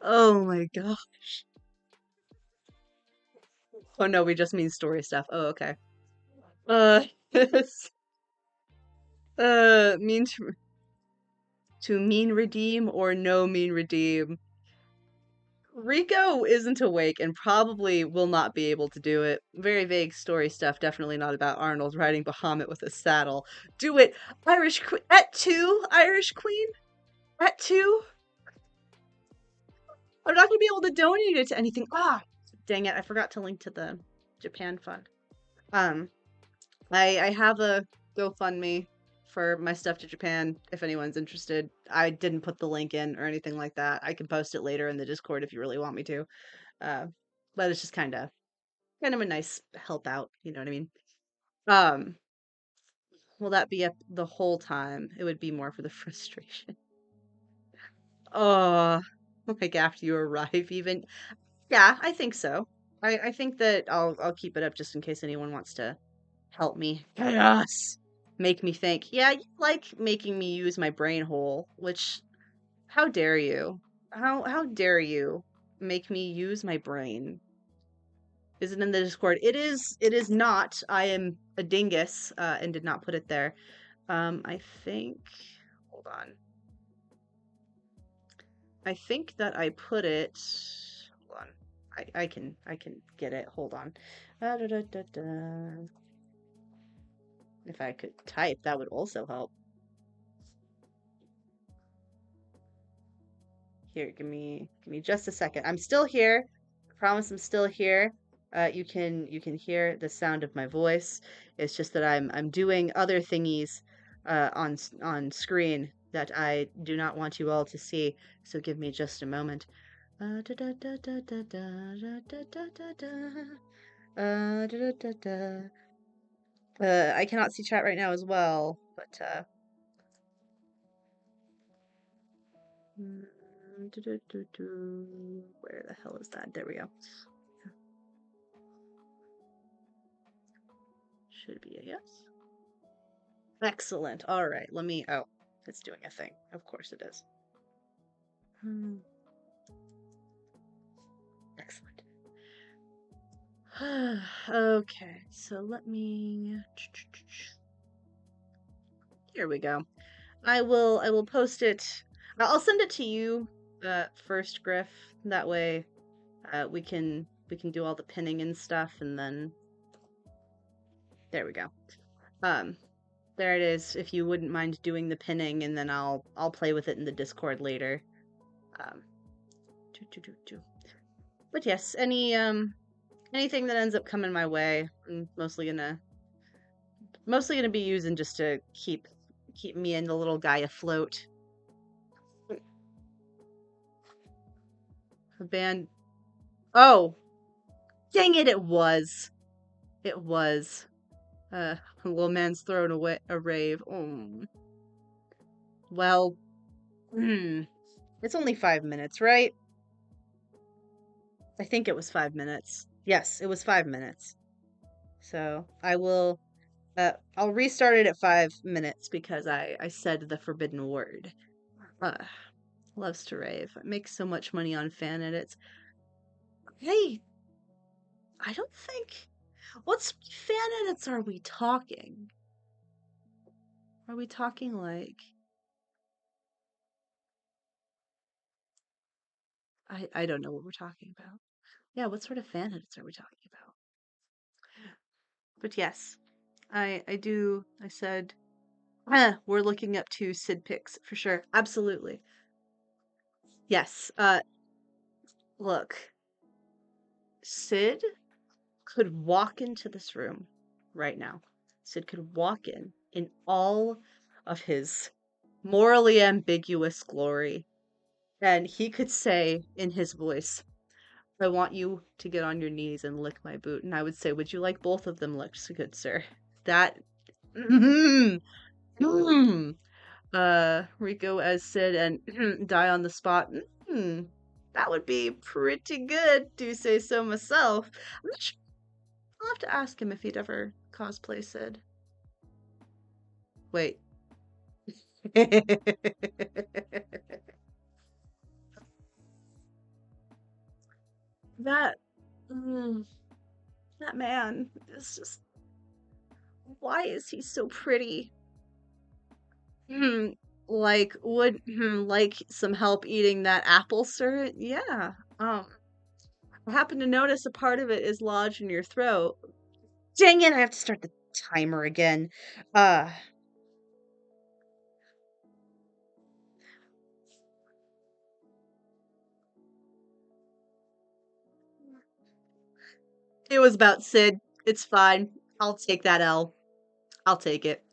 Oh my gosh. Oh no, we just mean story stuff. Oh, okay. Mean to mean redeem or no mean redeem. Rico isn't awake and probably will not be able to do it. Very vague story stuff, definitely not about Arnold riding Bahamut with a saddle. Do it, Irish Queen. At 2, Irish Queen? At 2? I'm not gonna be able to donate it to anything. Ah, dang it! I forgot to link to the Japan fund. I have a GoFundMe for my stuff to Japan. If anyone's interested, I didn't put the link in or anything like that. I can post it later in the Discord if you really want me to. But it's just kind of a nice help out. You know what I mean? Will that be up the whole time? It would be more for the frustration. Oh. Like after you arrive even. Yeah, I think so. I think that I'll keep it up just in case anyone wants to help me. Chaos! Make me think. Yeah, you like making me use my brain hole, which how dare you? How dare you make me use my brain? Is it in the Discord? It is not. I am a dingus and did not put it there. I think hold on. I think that I put it. Hold on, I can get it. Hold on. If I could type, that would also help. Here, give me just a second. I'm still here. I promise I'm still here. You can hear the sound of my voice. It's just that I'm doing other thingies on screen that I do not want you all to see. So give me just a moment. I cannot see chat right now as well, but where the hell is that? There we go. Should be a yes. Excellent. All right, let me. Oh, it's doing a thing. Of course it is. Excellent. Okay, so let me. Here we go. I will post it. I'll send it to you first, Griff. That way, we can do all the pinning and stuff, and then there we go. There it is. If you wouldn't mind doing the pinning, and then I'll play with it in the Discord later. But yes, anything that ends up coming my way, I'm mostly gonna be using just to keep me and the little guy afloat. A band. Oh, dang it! It was. It was. A little man's throwing away a rave. Oh. Well, it's only 5 minutes, right? I think it was 5 minutes. Yes, it was 5 minutes. So I will. I'll restart it at 5 minutes because I said the forbidden word. Loves to rave. Makes so much money on fan edits. Hey, I don't think. What's fan edits are we talking? Are we talking like? I don't know what we're talking about. Yeah, what sort of fan edits are we talking about? But yes, I said we're looking up to Sid pics for sure. Absolutely. Yes. Look. Sid could walk into this room right now. Sid could walk in all of his morally ambiguous glory, and he could say in his voice, I want you to get on your knees and lick my boot. And I would say, would you like both of them licked, good sir? That Rico as Sid and die on the spot. That would be pretty good, to say so myself. I'm not sure. I'll have to ask him if he'd ever cosplay Sid. Wait. That that man is just, why is he so pretty? Like, would like some help eating that apple, sir? Yeah. I happen to notice a part of it is lodged in your throat. Dang it, I have to start the timer again. It was about Sid. It's fine. I'll take that L. I'll take it.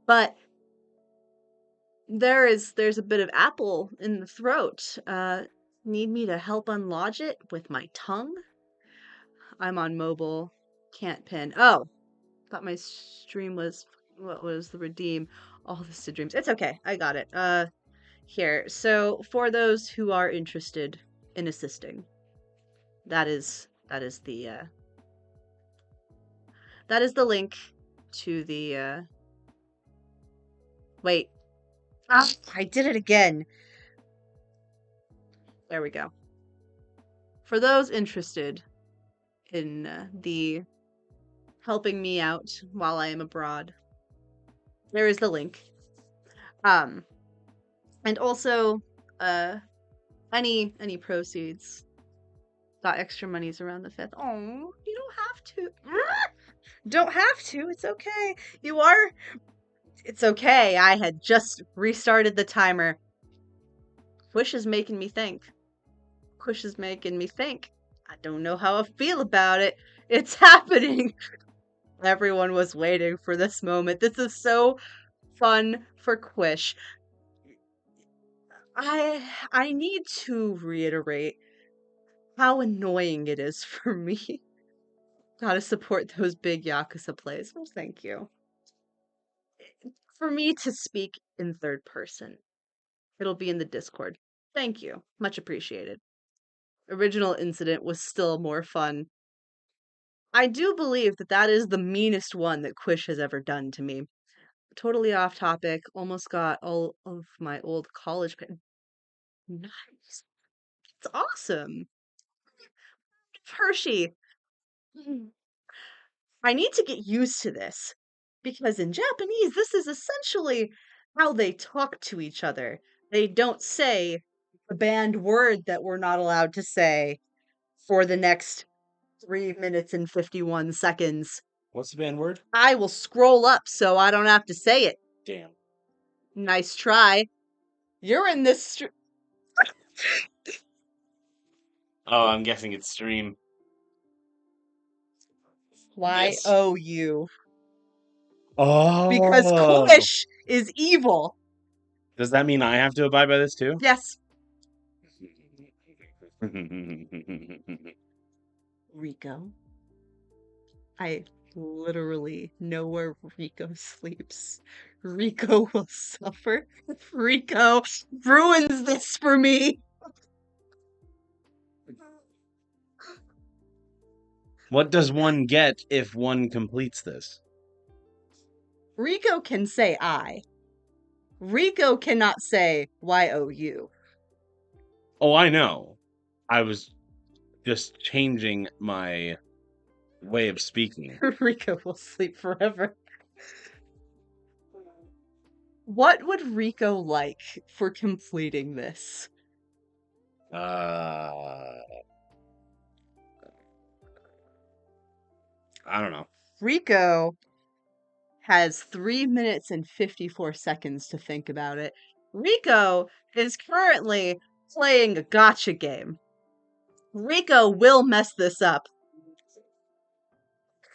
But there's a bit of apple in the throat. Need me to help unlodge it with my tongue? I'm on mobile. Can't pin. Oh, thought my stream was, what was the redeem? All the Sid dreams. It's okay. I got it. Here. So for those who are interested in assisting, that is the link to the wait. I did it again. There we go. For those interested in the helping me out while I am abroad, there is the link. And also any proceeds. Got extra monies around the 5th. Oh, you don't have to. Don't have to. It's okay. You are. It's okay. I had just restarted the timer. Quish is making me think. Quish is making me think. I don't know how I feel about it. It's happening. Everyone was waiting for this moment. This is so fun for Quish. I need to reiterate how annoying it is for me. Gotta support those big Yakuza plays. Well, thank you. For me to speak in third person. It'll be in the Discord. Thank you. Much appreciated. Original Incident was still more fun. I do believe that is the meanest one that Quish has ever done to me. Totally off topic. Almost got all of my old college. Nice. It's awesome. Hershey. I need to get used to this because in Japanese, this is essentially how they talk to each other. They don't say the banned word that we're not allowed to say for the next 3 minutes and 51 seconds. What's the banned word? I will scroll up so I don't have to say it. Damn. Nice try. You're in this Oh, I'm guessing it's stream. Yes. YOU. Oh. Because Quish is evil. Does that mean I have to abide by this too? Yes. Rico. I literally know where Rico sleeps. Rico will suffer. Rico ruins this for me. What does one get if one completes this? Rico can say I. Rico cannot say YOU. Oh, I know. I was just changing my way of speaking. Rico will sleep forever. What would Rico like for completing this? I don't know. Rico has 3 minutes and 54 seconds to think about it. Rico is currently playing a gotcha game. Rico will mess this up.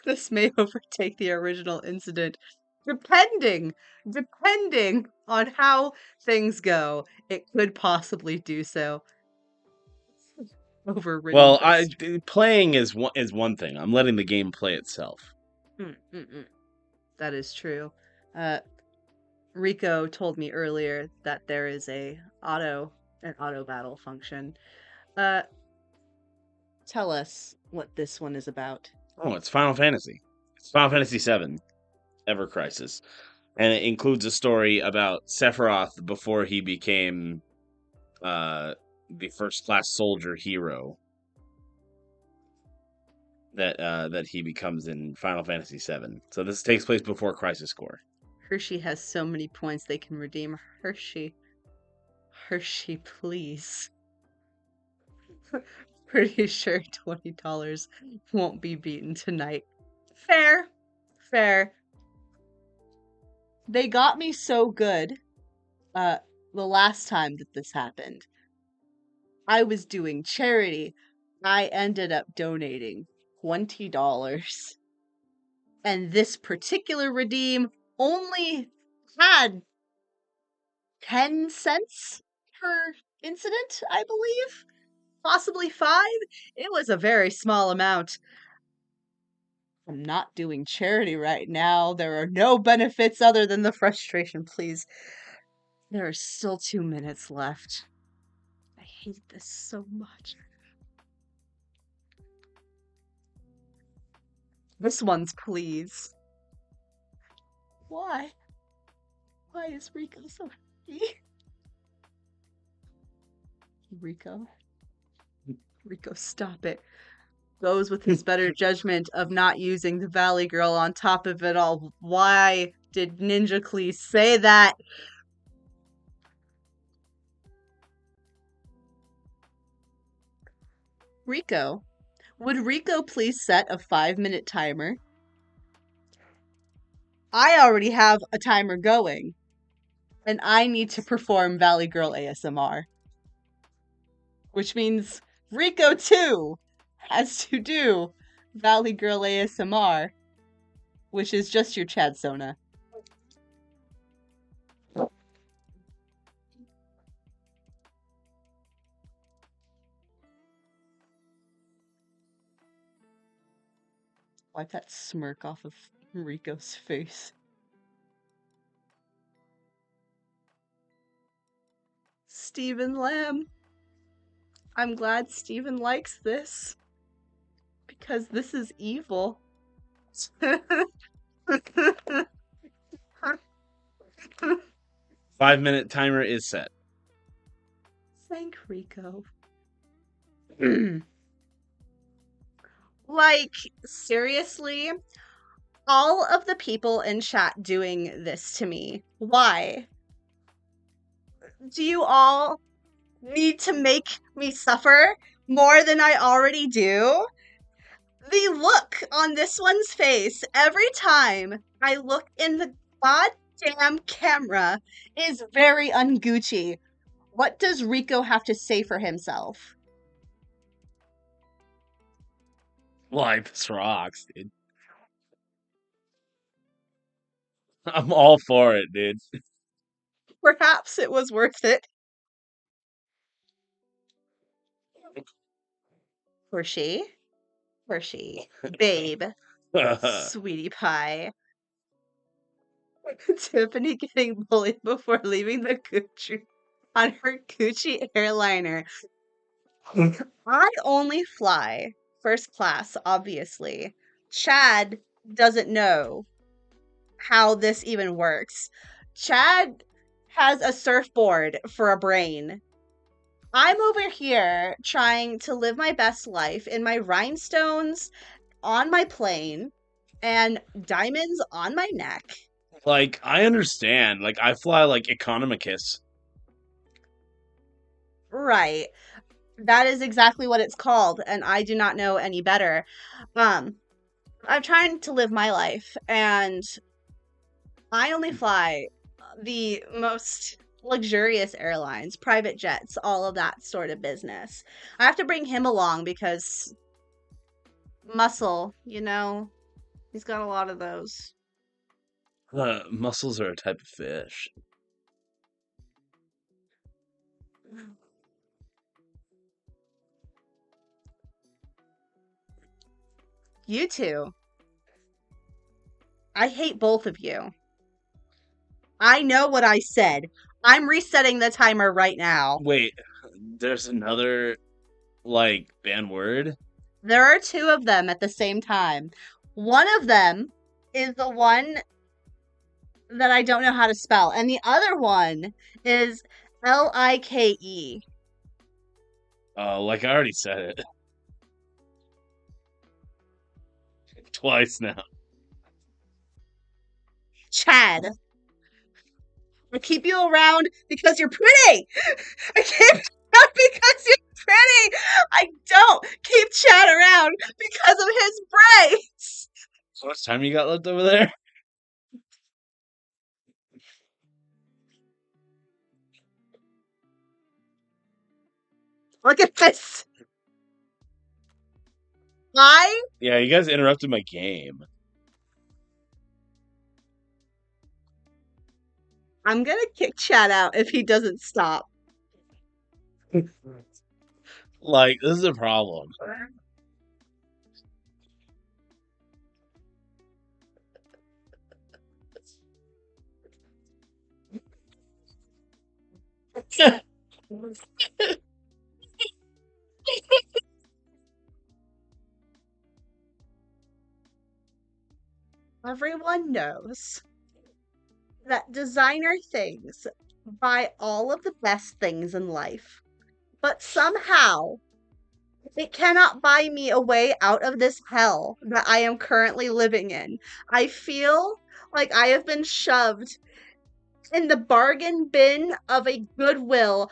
This may overtake the original incident. Depending on how things go, it could possibly do so. Overridden. Well, this. playing is one thing. I'm letting the game play itself. That is true. Rico told me earlier that there is an auto battle function. Tell us what this one is about. Oh, it's Final Fantasy. It's Final Fantasy VII, Ever Crisis, and it includes a story about Sephiroth before he became the first-class soldier hero that he becomes in Final Fantasy VII. So this takes place before Crisis Core. Hershey has so many points they can redeem. Hershey, please. Pretty sure $20 won't be beaten tonight. Fair. They got me so good the last time that this happened. I was doing charity. I ended up donating $20. And this particular redeem only had 10 cents per incident, I believe. Possibly 5. It was a very small amount. I'm not doing charity right now. There are no benefits other than the frustration, please. There are still 2 minutes left. I hate this so much. This one's please. Why? Why is Rico so happy? Rico, stop it. Goes with his better judgment of not using the Valley Girl on top of it all. Why did Ninja Clee say that? Rico, would Rico please set a 5-minute timer? I already have a timer going, and I need to perform Valley Girl ASMR. Which means Rico, too, has to do Valley Girl ASMR, which is just your Chad Sona. Wipe that smirk off of Rico's face. Stephen Lamb. I'm glad Stephen likes this. Because this is evil. 5-minute timer is set. Thank Rico. Like, seriously? All of the people in chat doing this to me. Why? Do you all need to make me suffer more than I already do? The look on this one's face every time I look in the goddamn camera is very un-Gucci. What does Rico have to say for himself? Life rocks, dude. I'm all for it, dude. Perhaps it was worth it. Hershey. Hershey. Babe. Sweetie pie. Tiffany getting bullied before leaving the Gucci on her Gucci airliner. I only fly first class, obviously. Chad doesn't know how this even works. Chad has a surfboard for a brain. I'm over here trying to live my best life in my rhinestones on my plane and diamonds on my neck. Like, I understand. Like, I fly like Economicus. Right. That is exactly what it's called, and I do not know any better. I'm trying to live my life, and I only fly the most luxurious airlines, private jets, all of that sort of business. I have to bring him along because muscle, he's got a lot of those. Mussels are a type of fish. You two. I hate both of you. I know what I said. I'm resetting the timer right now. Wait, there's another, like, banned word? There are two of them at the same time. One of them is the one that I don't know how to spell, and the other one is Like. Like I already said it. Twice now. Chad. I keep you around because you're pretty. I keep you around because you're pretty. I don't keep Chad around because of his braids. How much time you got left over there? Look at this. Yeah, you guys interrupted my game. I'm gonna kick Chad out if he doesn't stop. Like, this is a problem. Everyone knows that designer things buy all of the best things in life, but somehow it cannot buy me a way out of this hell that I am currently living in. I feel like I have been shoved in the bargain bin of a Goodwill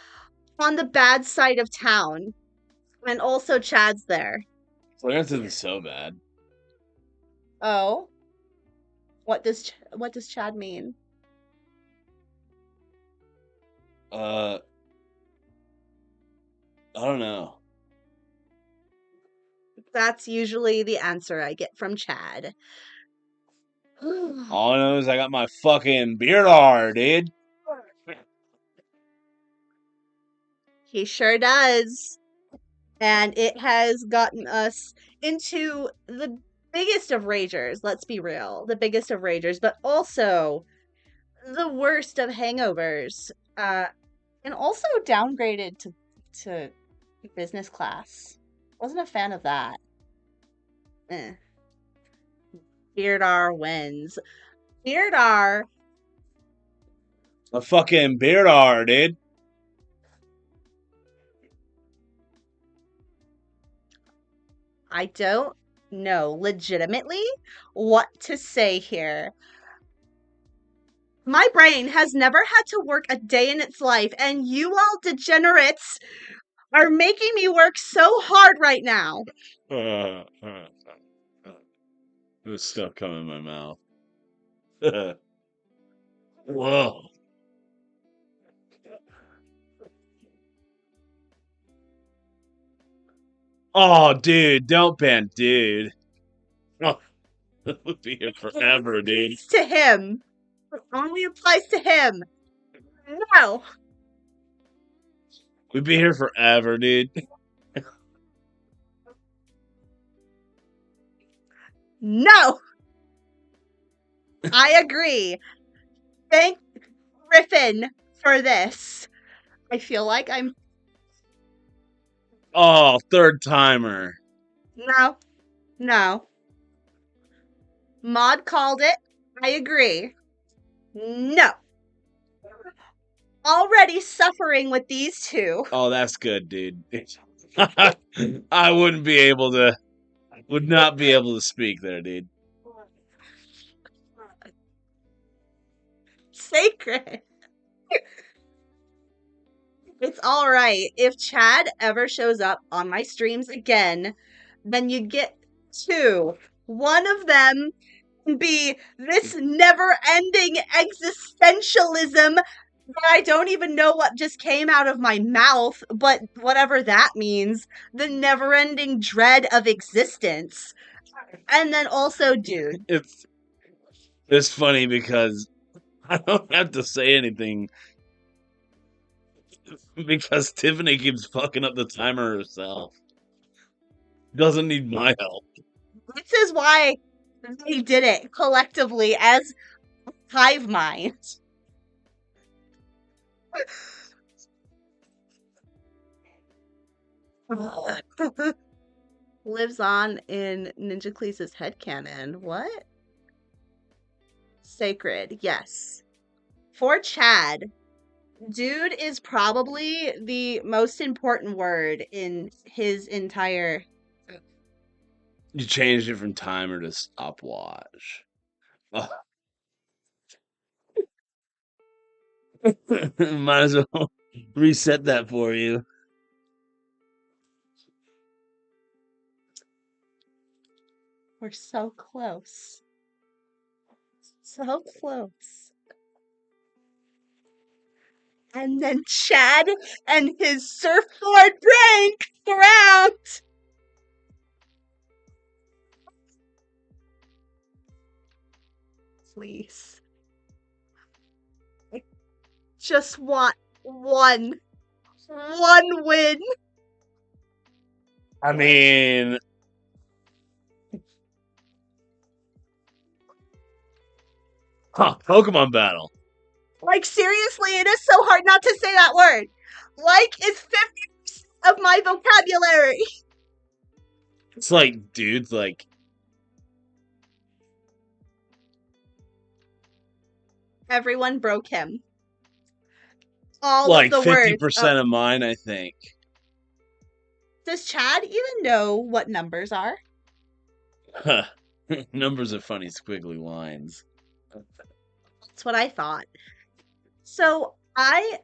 on the bad side of town. And also Chad's there. Clarence isn't so bad. Oh. What does Chad mean? I don't know. That's usually the answer I get from Chad. All I know is I got my fucking beard hard, dude. He sure does. And it has gotten us into the biggest of ragers, let's be real. The biggest of ragers, but also the worst of hangovers. And also downgraded to business class. Wasn't a fan of that. Beardar wins. Beardar. A fucking beard hard, dude. I don't know legitimately what to say here. My brain has never had to work a day in its life, and you all degenerates are making me work so hard right now. There's stuff coming in my mouth. Whoa. Oh, dude, don't ban, dude. Oh, we'll be here forever, dude. It's to him. It only applies to him. No. We'd be here forever, dude. No! I agree. Thank Griffin for this. I feel like I'm... Oh, third timer. No. Maud called it. I agree. No. Already suffering with these two. Oh, that's good, dude. I would not be able to speak there, dude. Sacred. It's all right. If Chad ever shows up on my streams again, then you get two. One of them can be this never-ending existentialism that I don't even know what just came out of my mouth, but whatever that means, the never-ending dread of existence. And then also, dude. It's funny because I don't have to say anything because Tiffany keeps fucking up the timer herself. Doesn't need my help. This is why they did it collectively as hive minds. Lives on in Ninja Cleese's headcanon. What? Sacred, yes. For Chad, dude is probably the most important word in his entire... You changed it from timer to stopwatch. Oh. Might as well reset that for you. We're so close. So close. And then Chad and his surfboard brain comes around. Please. I just want one win. I mean, Pokemon battle. Like, seriously, it is so hard not to say that word. Like is 50% of my vocabulary. It's like, dudes, like... Everyone broke him. All like of the 50% words. of mine, I think. Does Chad even know what numbers are? Numbers are funny squiggly lines. That's what I thought. So I'm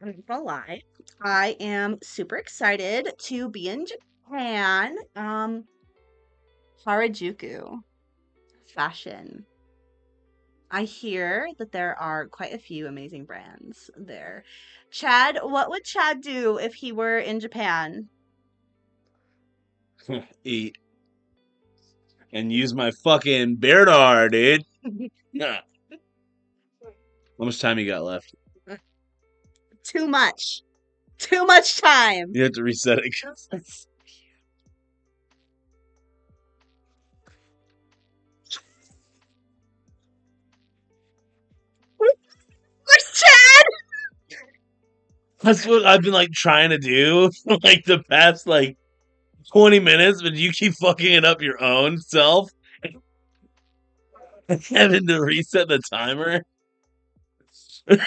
not gonna lie, I am super excited to be in Japan. Harajuku fashion. I hear that there are quite a few amazing brands there. Chad, what would Chad do if he were in Japan? Eat. And use my fucking Beardar, dude. How much time you got left? Too much. Too much time. You have to reset it. Where's Chad? That's what I've been like trying to do for like the past like 20 minutes, but you keep fucking it up your own self. Having to reset the timer. I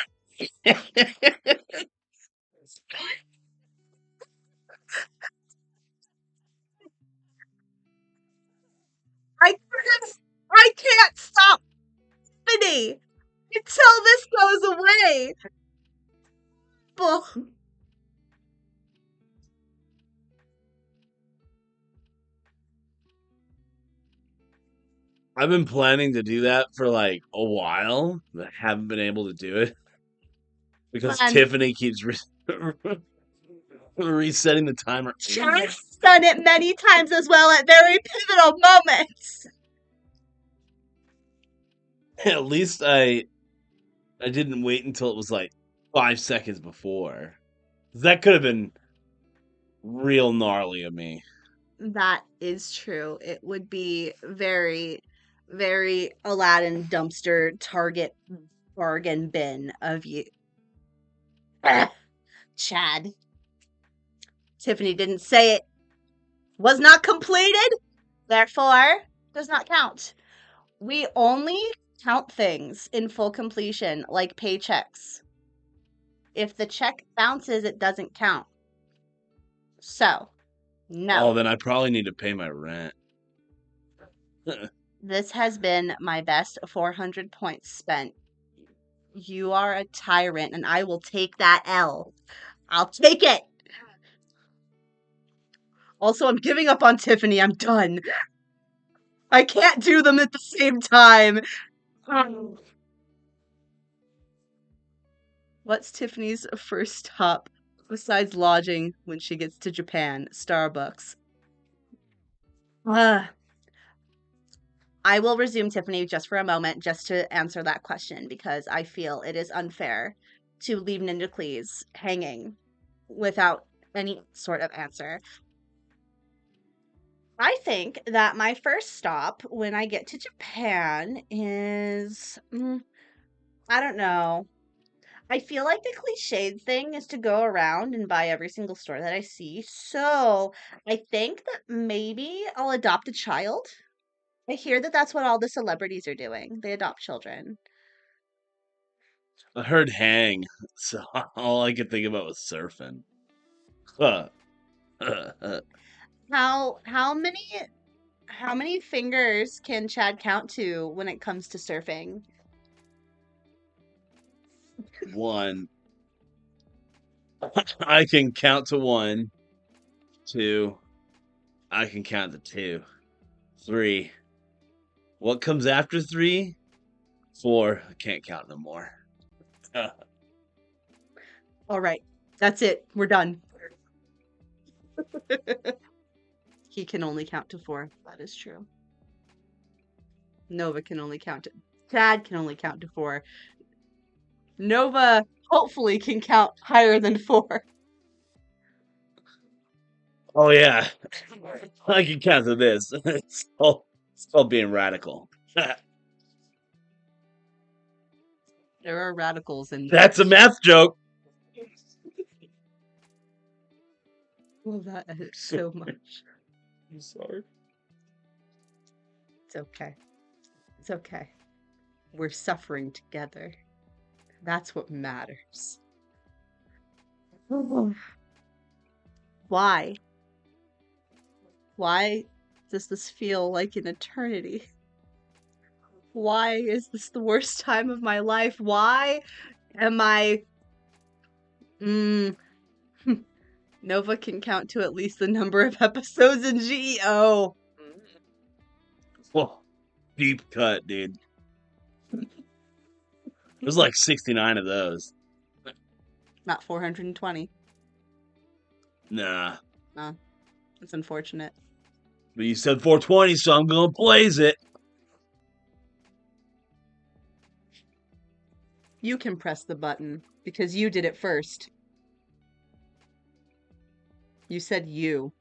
can't stop Finny until this goes away. Ugh. I've been planning to do that for like a while, but haven't been able to do it because Tiffany keeps resetting the timer. Chad's done it many times as well at very pivotal moments. At least I didn't wait until it was like 5 seconds before. That could have been real gnarly of me. That is true. It would be very, very Aladdin dumpster Target bargain bin of you. Chad. Tiffany didn't say it. Was not completed, therefore does not count. We only count things in full completion, like paychecks. If the check bounces, it doesn't count. So, no. Oh, then I probably need to pay my rent. This has been my best 400 points spent. You are a tyrant, and I will take that L. I'll take it. Also, I'm giving up on Tiffany. I'm done. I can't do them at the same time. What's Tiffany's first stop besides lodging when she gets to Japan? Starbucks. I will resume Tiffany just for a moment just to answer that question because I feel it is unfair to leave Ninjaklees hanging without any sort of answer. I think that my first stop when I get to Japan is, I don't know. I feel like the cliched thing is to go around and buy every single store that I see. So I think that maybe I'll adopt a child. I hear that that's what all the celebrities are doing. They adopt children. I heard hang, so all I could think about was surfing. Huh. How many fingers can Chad count to when it comes to surfing? One. I can count to 1, 2. I can count to 2, 3. What comes after 3? 4. I can't count no more. All right, that's it. We're done. He can only count to 4. That is true. Nova can only count to... Chad can only count to 4. Nova hopefully can count higher than 4. Oh yeah, I can count to this. It's called being radical. There are radicals in That's a math joke. love that edit so much. I'm sorry. It's okay. It's okay. We're suffering together. That's what matters. Why? Why does this feel like an eternity? Why is this the worst time of my life? Why am I... Nova can count to at least the number of episodes in GEO. Whoa, deep cut, dude. There's like 69 of those. Not 420. Nah. It's unfortunate. But you said 420, so I'm gonna blaze it. You can press the button, because you did it first. You said you.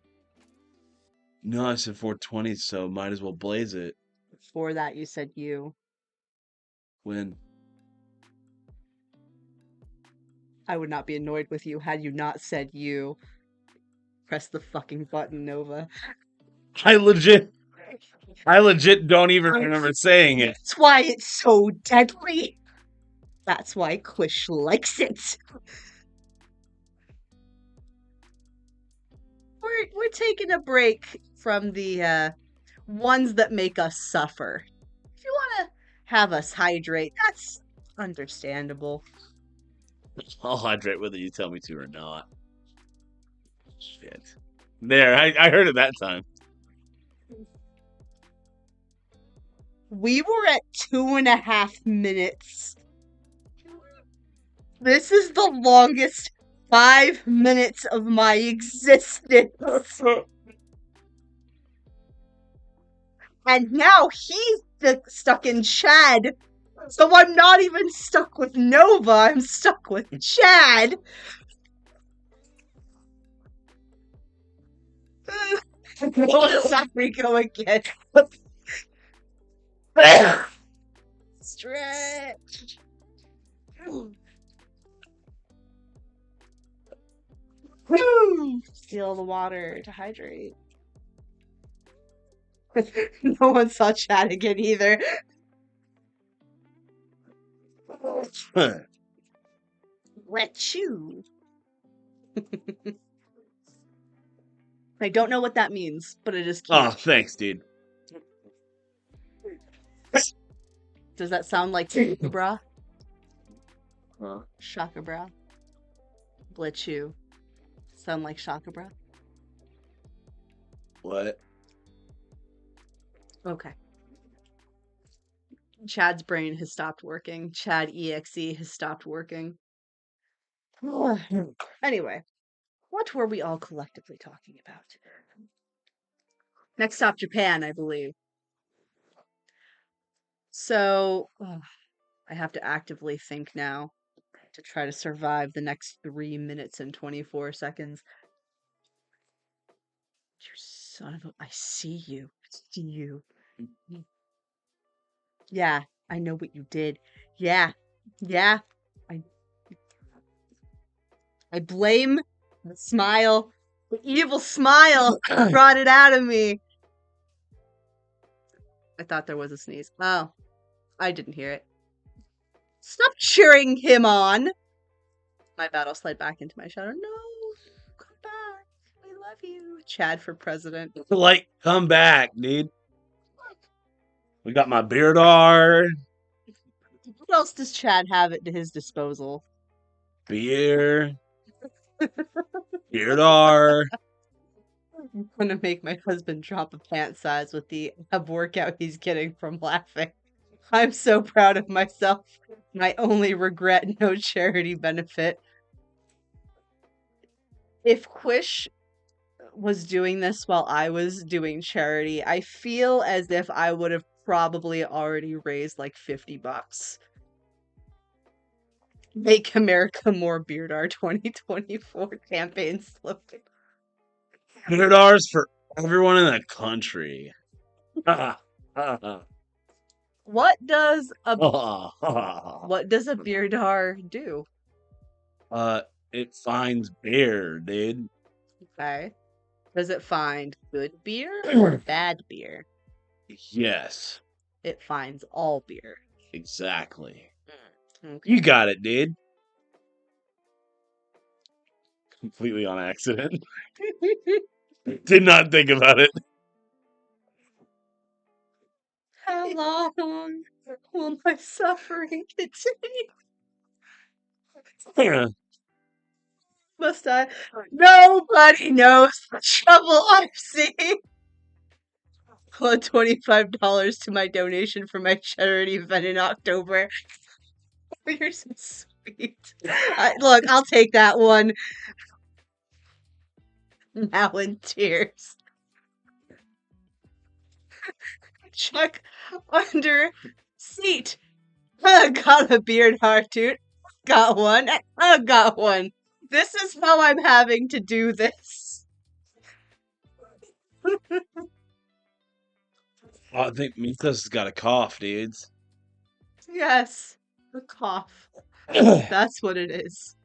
No, I said 420, so might as well blaze it. Before that, you said you. When? I would not be annoyed with you had you not said you. Press the fucking button, Nova. I legit don't even remember saying it. That's why it's so deadly. That's why Quish likes it. We're taking a break from the ones that make us suffer. If you want to have us hydrate, that's understandable. I'll hydrate whether you tell me to or not. Shit. There, I heard it that time. We were at 2.5 minutes. This is the longest 5 minutes of my existence. And now he's stuck in Chad. So I'm not even stuck with Nova, I'm stuck with Chad. Sorry, go again. Stretch. Steal the water to hydrate. No one saw Chad again either. Let you. I don't know what that means, but it is cute. Oh, thanks, dude. Does that sound like Shaka bra? Huh? Shaka bra. Blitz you. Sound like Shaka bra? What? Okay. Chad's brain has stopped working. Chad EXE has stopped working. Anyway, what were we all collectively talking about? Next stop, Japan, I believe. So, I have to actively think now to try to survive the next 3 minutes and 24 seconds. You son of a... I see you. I see you. Yeah, I know what you did. Yeah. I blame the smile. The evil smile brought it out of me. I thought there was a sneeze. Oh, I didn't hear it. Stop cheering him on. My bad, I'll slide back into my shadow. No, come back. We love you. Chad for president. Like, come back, dude. We got my Beardar, What else does Chad have at his disposal? beer, Beardar. I'm gonna make my husband drop a pant size with the ab workout he's getting from laughing. I'm so proud of myself. My only regret, no charity benefit. If Quish was doing this while I was doing charity, I feel as if I would have probably already raised like $50. Make America More Beardar 2024 campaign slogan. Beardars for everyone in the country. What does a It Beardar do? finds beer, dude. Okay. Does it find good beer or bad beer? Yes, It finds all beer. exactly. Okay. You got it, dude. Completely on accident. Did not think about it. How long will my suffering continue? Must I? Nobody knows the trouble I've seen. I'll add $25 to my donation for my charity event in October. You're so sweet. Look, I'll take that one. Now in tears. Chuck under seat. I got a beard heart, dude. Got one. I got one. This is how I'm having to do this. I think Mika's got a cough, dudes. Yes, the cough. That's what it is.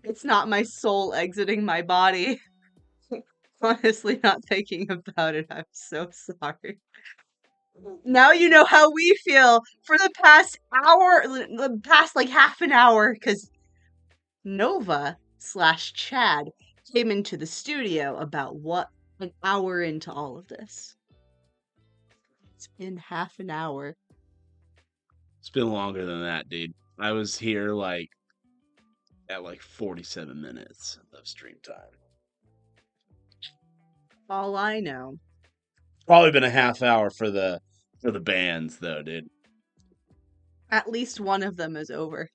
It's not my soul exiting my body. Honestly, not thinking about it, I'm so sorry. Now you know how we feel for the past hour, the past like half an hour, because Nova/Chad came into the studio about an hour into all of this. It's been half an hour. It's been longer than that, dude. I was here at 47 minutes of stream time. All I know. Probably been a half hour for the bands though, dude. At least one of them is over.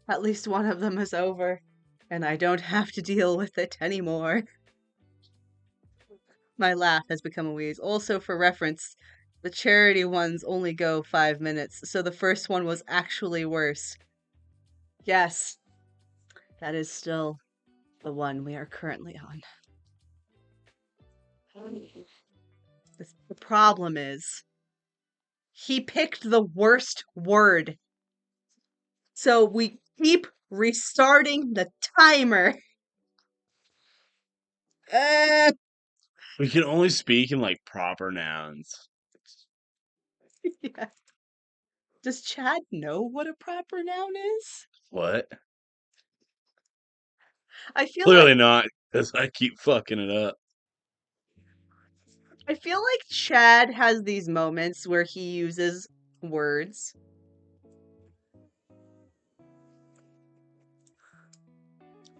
At least one of them is over. And I don't have to deal with it anymore. My laugh has become a wheeze. Also, for reference, the charity ones only go 5 minutes, so the first one was actually worse. Yes, that is still the one we are currently on. The problem is, he picked the worst word. So we keep restarting the timer. We can only speak in like proper nouns. Yeah. Does Chad know what a proper noun is? What? I feel Clearly not, because I keep fucking it up. like Chad has these moments where he uses words.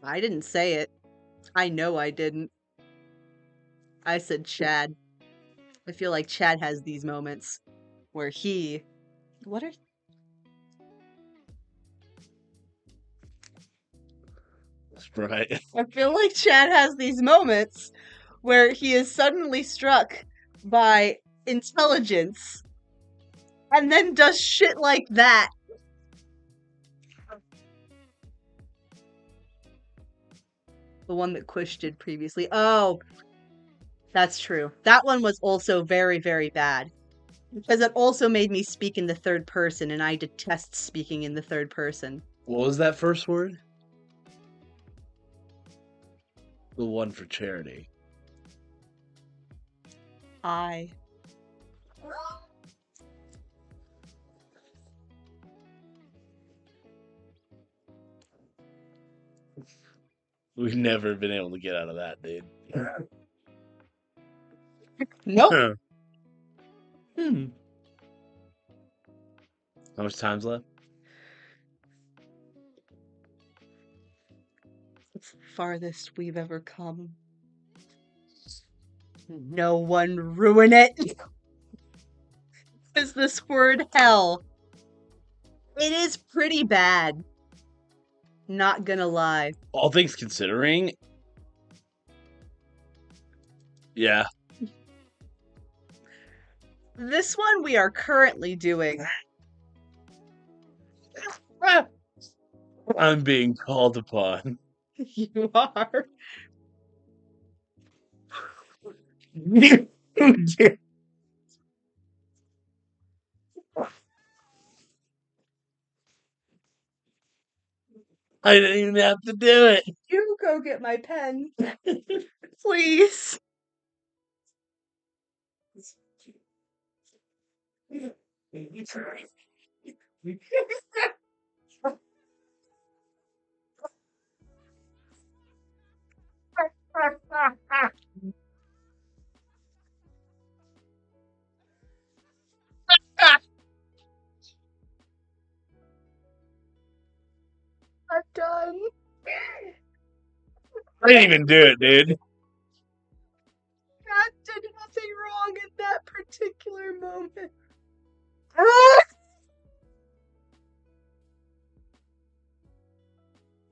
I didn't say it. I know I didn't. I said Chad. I feel like Chad has these moments where he. What are. Right. I feel like Chad has these moments where he is suddenly struck by intelligence and then does shit like that. The one that Quish did previously. Oh, that's true. That one was also very, very bad. Because it also made me speak in the third person, and I detest speaking in the third person. What was that first word? The one for charity. I. We've never been able to get out of that, dude. Nope. Hmm. How much time's left? It's the farthest we've ever come. No one ruin it. Is this word hell? It is pretty bad. Not gonna lie. All things considering, yeah. This one we are currently doing. I'm being called upon. You are. I didn't even have to do it. You go get my pen. Please. I'm done. I didn't even do it, dude. God did nothing wrong in that particular moment.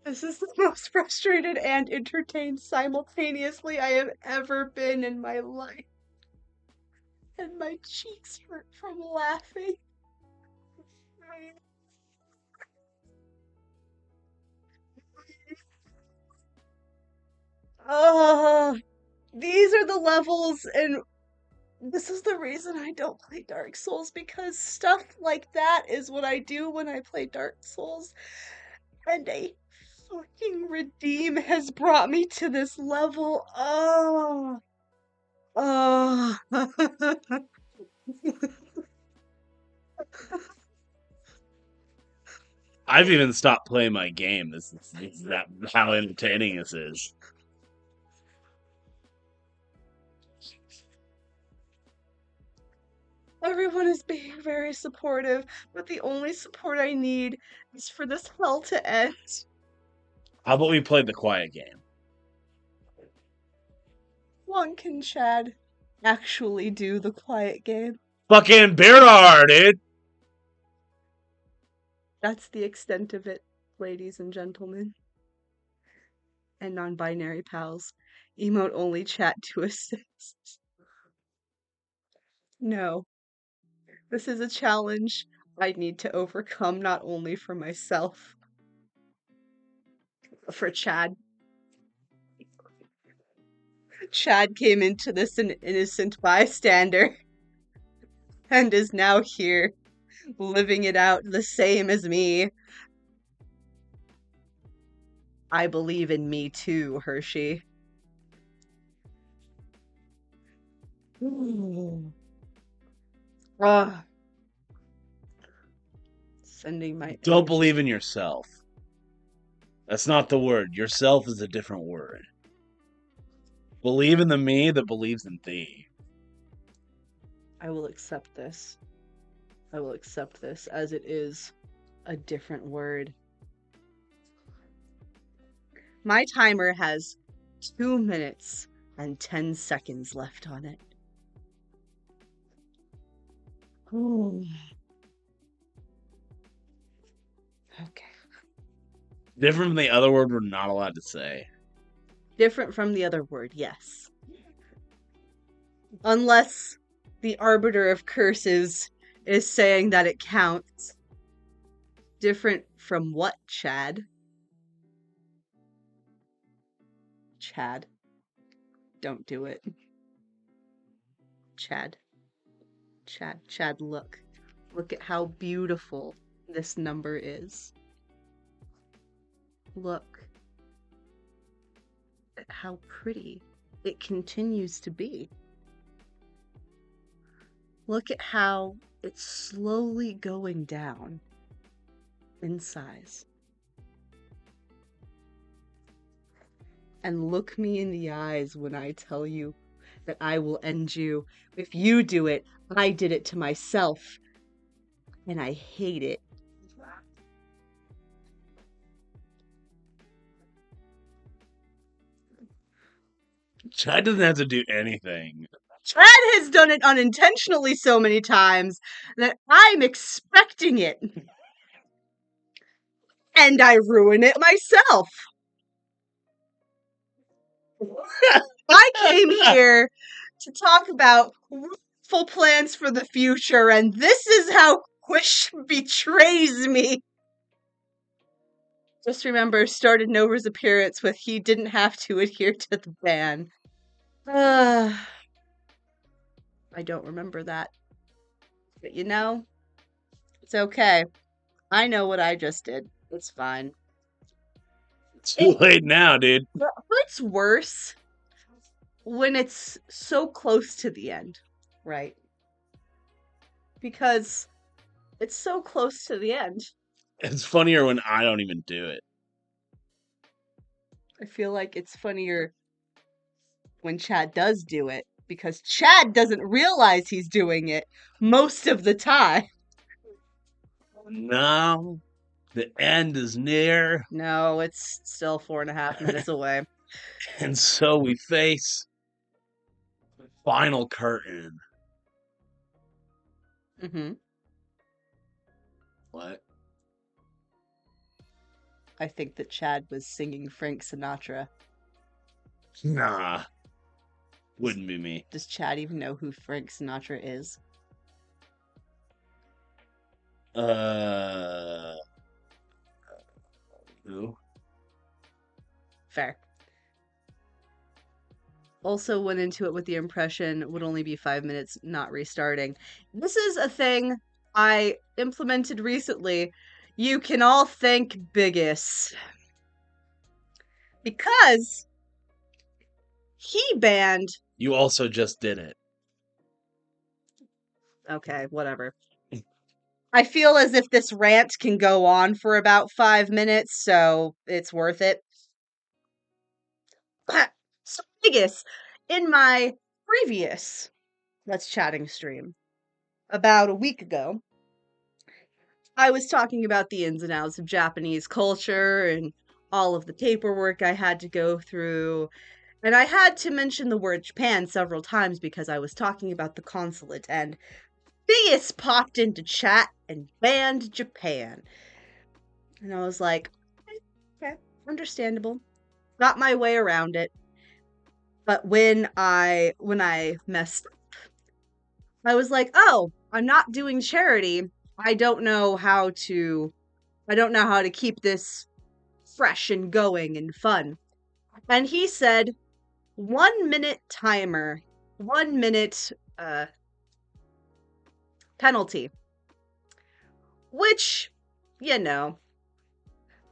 This is the most frustrated and entertained simultaneously I have ever been in my life. And my cheeks hurt from laughing. Oh, these are the levels, and this is the reason I don't play Dark Souls, because stuff like that is what I do when I play Dark Souls. And a fucking redeem has brought me to this level. Oh. Oh. I've even stopped playing my game. This is that how entertaining this is. Everyone is being very supportive, but the only support I need is for this hell to end. How about we play the quiet game? Long can Chad actually do the quiet game? Fucking Bernard, dude. That's the extent of it, ladies and gentlemen. And non-binary pals. Emote only chat to assist. No. This is a challenge I need to overcome, not only for myself, but for Chad. Chad came into this an innocent bystander and is now here, living it out the same as me. I believe in me too, Hershey. Ah. Sending my Don't believe in yourself. That's not the word. Yourself is a different word. Believe in the me that believes in thee. I will accept this. I will accept this as it is a different word. My timer has 2 minutes and 10 seconds left on it. Ooh. Okay. Different from the other word we're not allowed to say. Different from the other word, yes. Unless the arbiter of curses is saying that it counts. Different from what, Chad? Chad. Don't do it. Chad. Chad, look. Look at how beautiful this number is. Look at how pretty it continues to be. Look at how it's slowly going down in size. And look me in the eyes when I tell you that I will end you. If you do it, I did it to myself. And I hate it. Chad doesn't have to do anything. Chad has done it unintentionally so many times that I'm expecting it. And I ruin it myself. I came here to talk about full plans for the future, and this is how Quish betrays me. Just remember, started Nova's appearance with he didn't have to adhere to the ban. I don't remember that. But you know, it's okay. I know what I just did. It's fine. Too late now, dude. It hurts worse when it's so close to the end, right? Because it's so close to the end. It's funnier when I don't even do it. I feel like it's funnier when Chad does do it, because Chad doesn't realize he's doing it most of the time. Now, the end is near, No, it's still 4.5 minutes away. and so we face the final curtain. Mm-hmm. What? I think that Chad was singing Frank Sinatra. Nah. Wouldn't be me. Does Chad even know who Frank Sinatra is? Who? Fair. Also went into it with the impression would only be 5 minutes, not restarting. This is a thing I implemented recently. You can all thank Biggest. Because he banned... You also just did it. Okay, whatever. I feel as if this rant can go on for about 5 minutes, so it's worth it. So, Biggest, in my previous Let's Chatting stream, about a week ago, I was talking about the ins and outs of Japanese culture and all of the paperwork I had to go through. And I had to mention the word Japan several times because I was talking about the consulate, and Biggest popped into chat and banned Japan. And I was like, okay, understandable. Got my way around it. But when I messed up, I was like, oh, I'm not doing charity. I don't know how to keep this fresh and going and fun. And he said, 1 minute timer, 1 minute penalty, which, you know,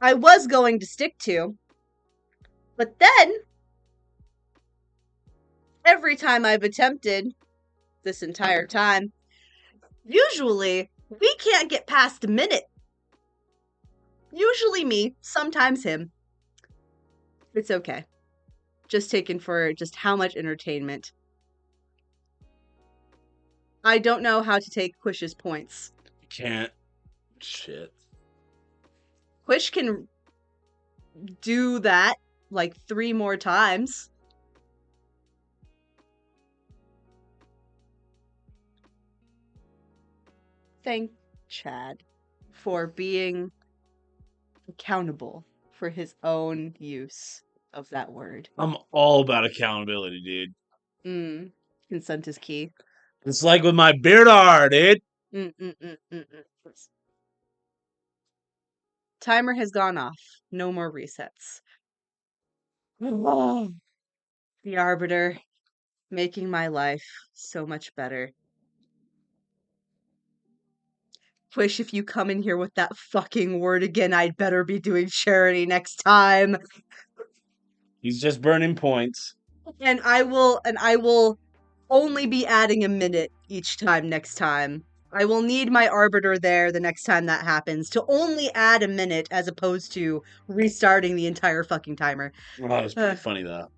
I was going to stick to, but then every time I've attempted this entire time, usually we can't get past a minute. Usually me, sometimes him. It's okay. Just taken for just how much entertainment. I don't know how to take Quish's points. Can't. Shit. Quish can do that like 3 more times. Thank Chad for being accountable for his own use of that word. I'm all about accountability, dude. Consent is key. It's like with my Beardar, dude. Timer has gone off. No more resets. The Arbiter, making my life so much better. Wish if you come in here with that fucking word again, I'd better be doing charity next time. He's just burning points. And I will only be adding a minute each time next time. I will need my Arbiter there the next time that happens to only add a minute as opposed to restarting the entire fucking timer. Oh, that was pretty funny, though.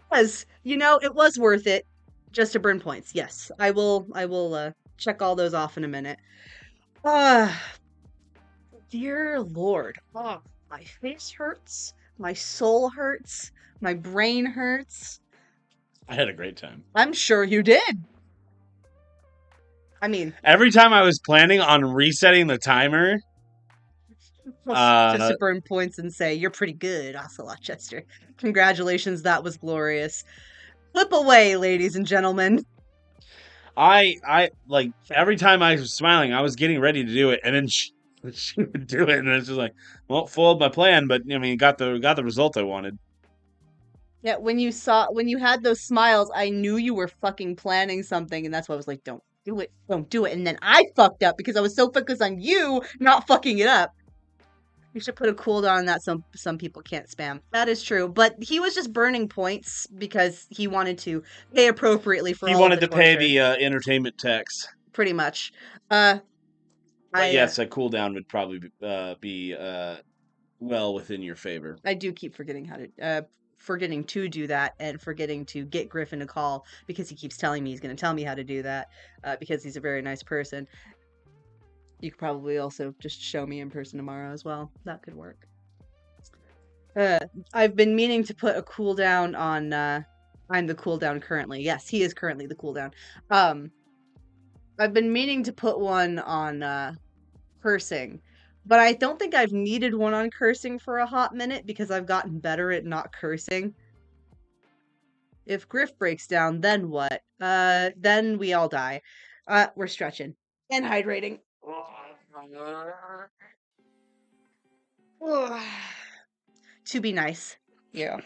Because, it was worth it just to burn points. Yes, I will check all those off in a minute. Dear Lord. Oh, my face hurts. My soul hurts. My brain hurts. I had a great time. I'm sure you did. I mean, every time I was planning on resetting the timer, just to burn points and say, you're pretty good, Ocelot Chester. Congratulations, that was glorious. Flip away, ladies and gentlemen. I like, every time I was smiling, I was getting ready to do it, and then she would do it, and it's just like, well, foiled my plan, but I mean, got the result I wanted. Yeah, when you had those smiles, I knew you were fucking planning something, and that's why I was like, don't do it. And then I fucked up because I was so focused on you not fucking it up. You should put a cooldown on that. Some people can't spam. That is true, but he was just burning points because he wanted to pay appropriately for. He wanted to pay the entertainment tax. Pretty much. But yes, a cooldown would probably be well within your favor. I do keep forgetting to do that and forgetting to get Griffin a call because he keeps telling me he's going to tell me how to do that because he's a very nice person. You could probably also just show me in person tomorrow as well. That could work. I've been meaning to put a cooldown on... I'm the cooldown currently. Yes, he is currently the cooldown. I've been meaning to put one on cursing. But I don't think I've needed one on cursing for a hot minute because I've gotten better at not cursing. If Griff breaks down, then what? Then we all die. We're stretching. And hydrating. To be nice. Yeah.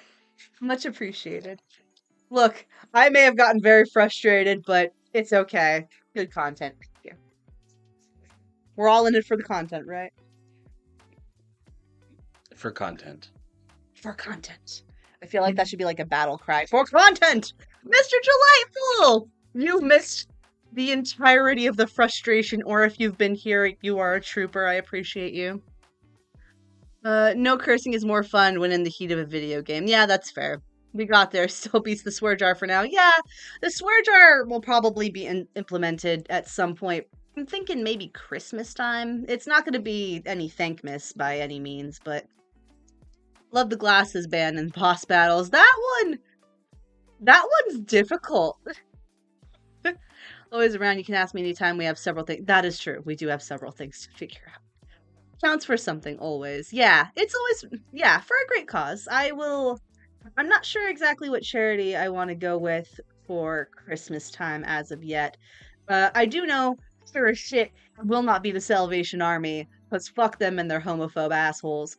Much appreciated. Look, I may have gotten very frustrated, but it's okay. Good content. Yeah. We're all in it for the content, right? For content. For content. I feel like that should be like a battle cry. For content! Mr. Delightful! You missed the entirety of the frustration, or if you've been here, you are a trooper. I appreciate you. No cursing is more fun when in the heat of a video game. Yeah, that's fair. We got there. Still beats the swear jar for now. Yeah, the swear jar will probably be implemented at some point. I'm thinking maybe Christmas time. It's not going to be any Thankmas by any means, but love the glasses ban and boss battles. That one's difficult. Always around. You can ask me anytime. We have several things. That is true. We do have several things to figure out. Counts for something always. Yeah, it's always, yeah, for a great cause. I'm not sure exactly what charity I want to go with for Christmas time as of yet. I do know, sure as shit, it will not be the Salvation Army, because fuck them and their homophobe assholes.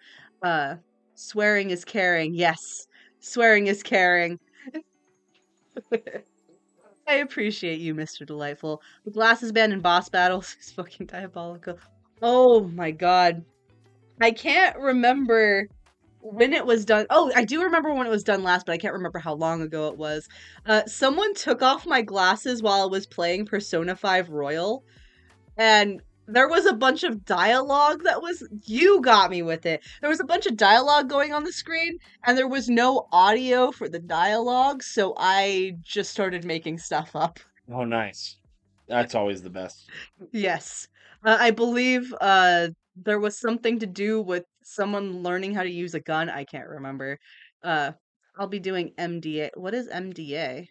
Swearing is caring. Yes, swearing is caring. I appreciate you, Mr. Delightful. The glasses band in boss battles is fucking diabolical. Oh my god. I can't remember when it was done. Oh, I do remember when it was done last, but I can't remember how long ago it was. Someone took off my glasses while I was playing Persona 5 Royal, and there was a bunch of dialogue that was. You got me with it. There was a bunch of dialogue going on the screen, and there was no audio for the dialogue, so I just started making stuff up. Oh, nice. That's always the best. Yes. I believe there was something to do with someone learning how to use a gun. I can't remember. I'll be doing MDA. What is MDA?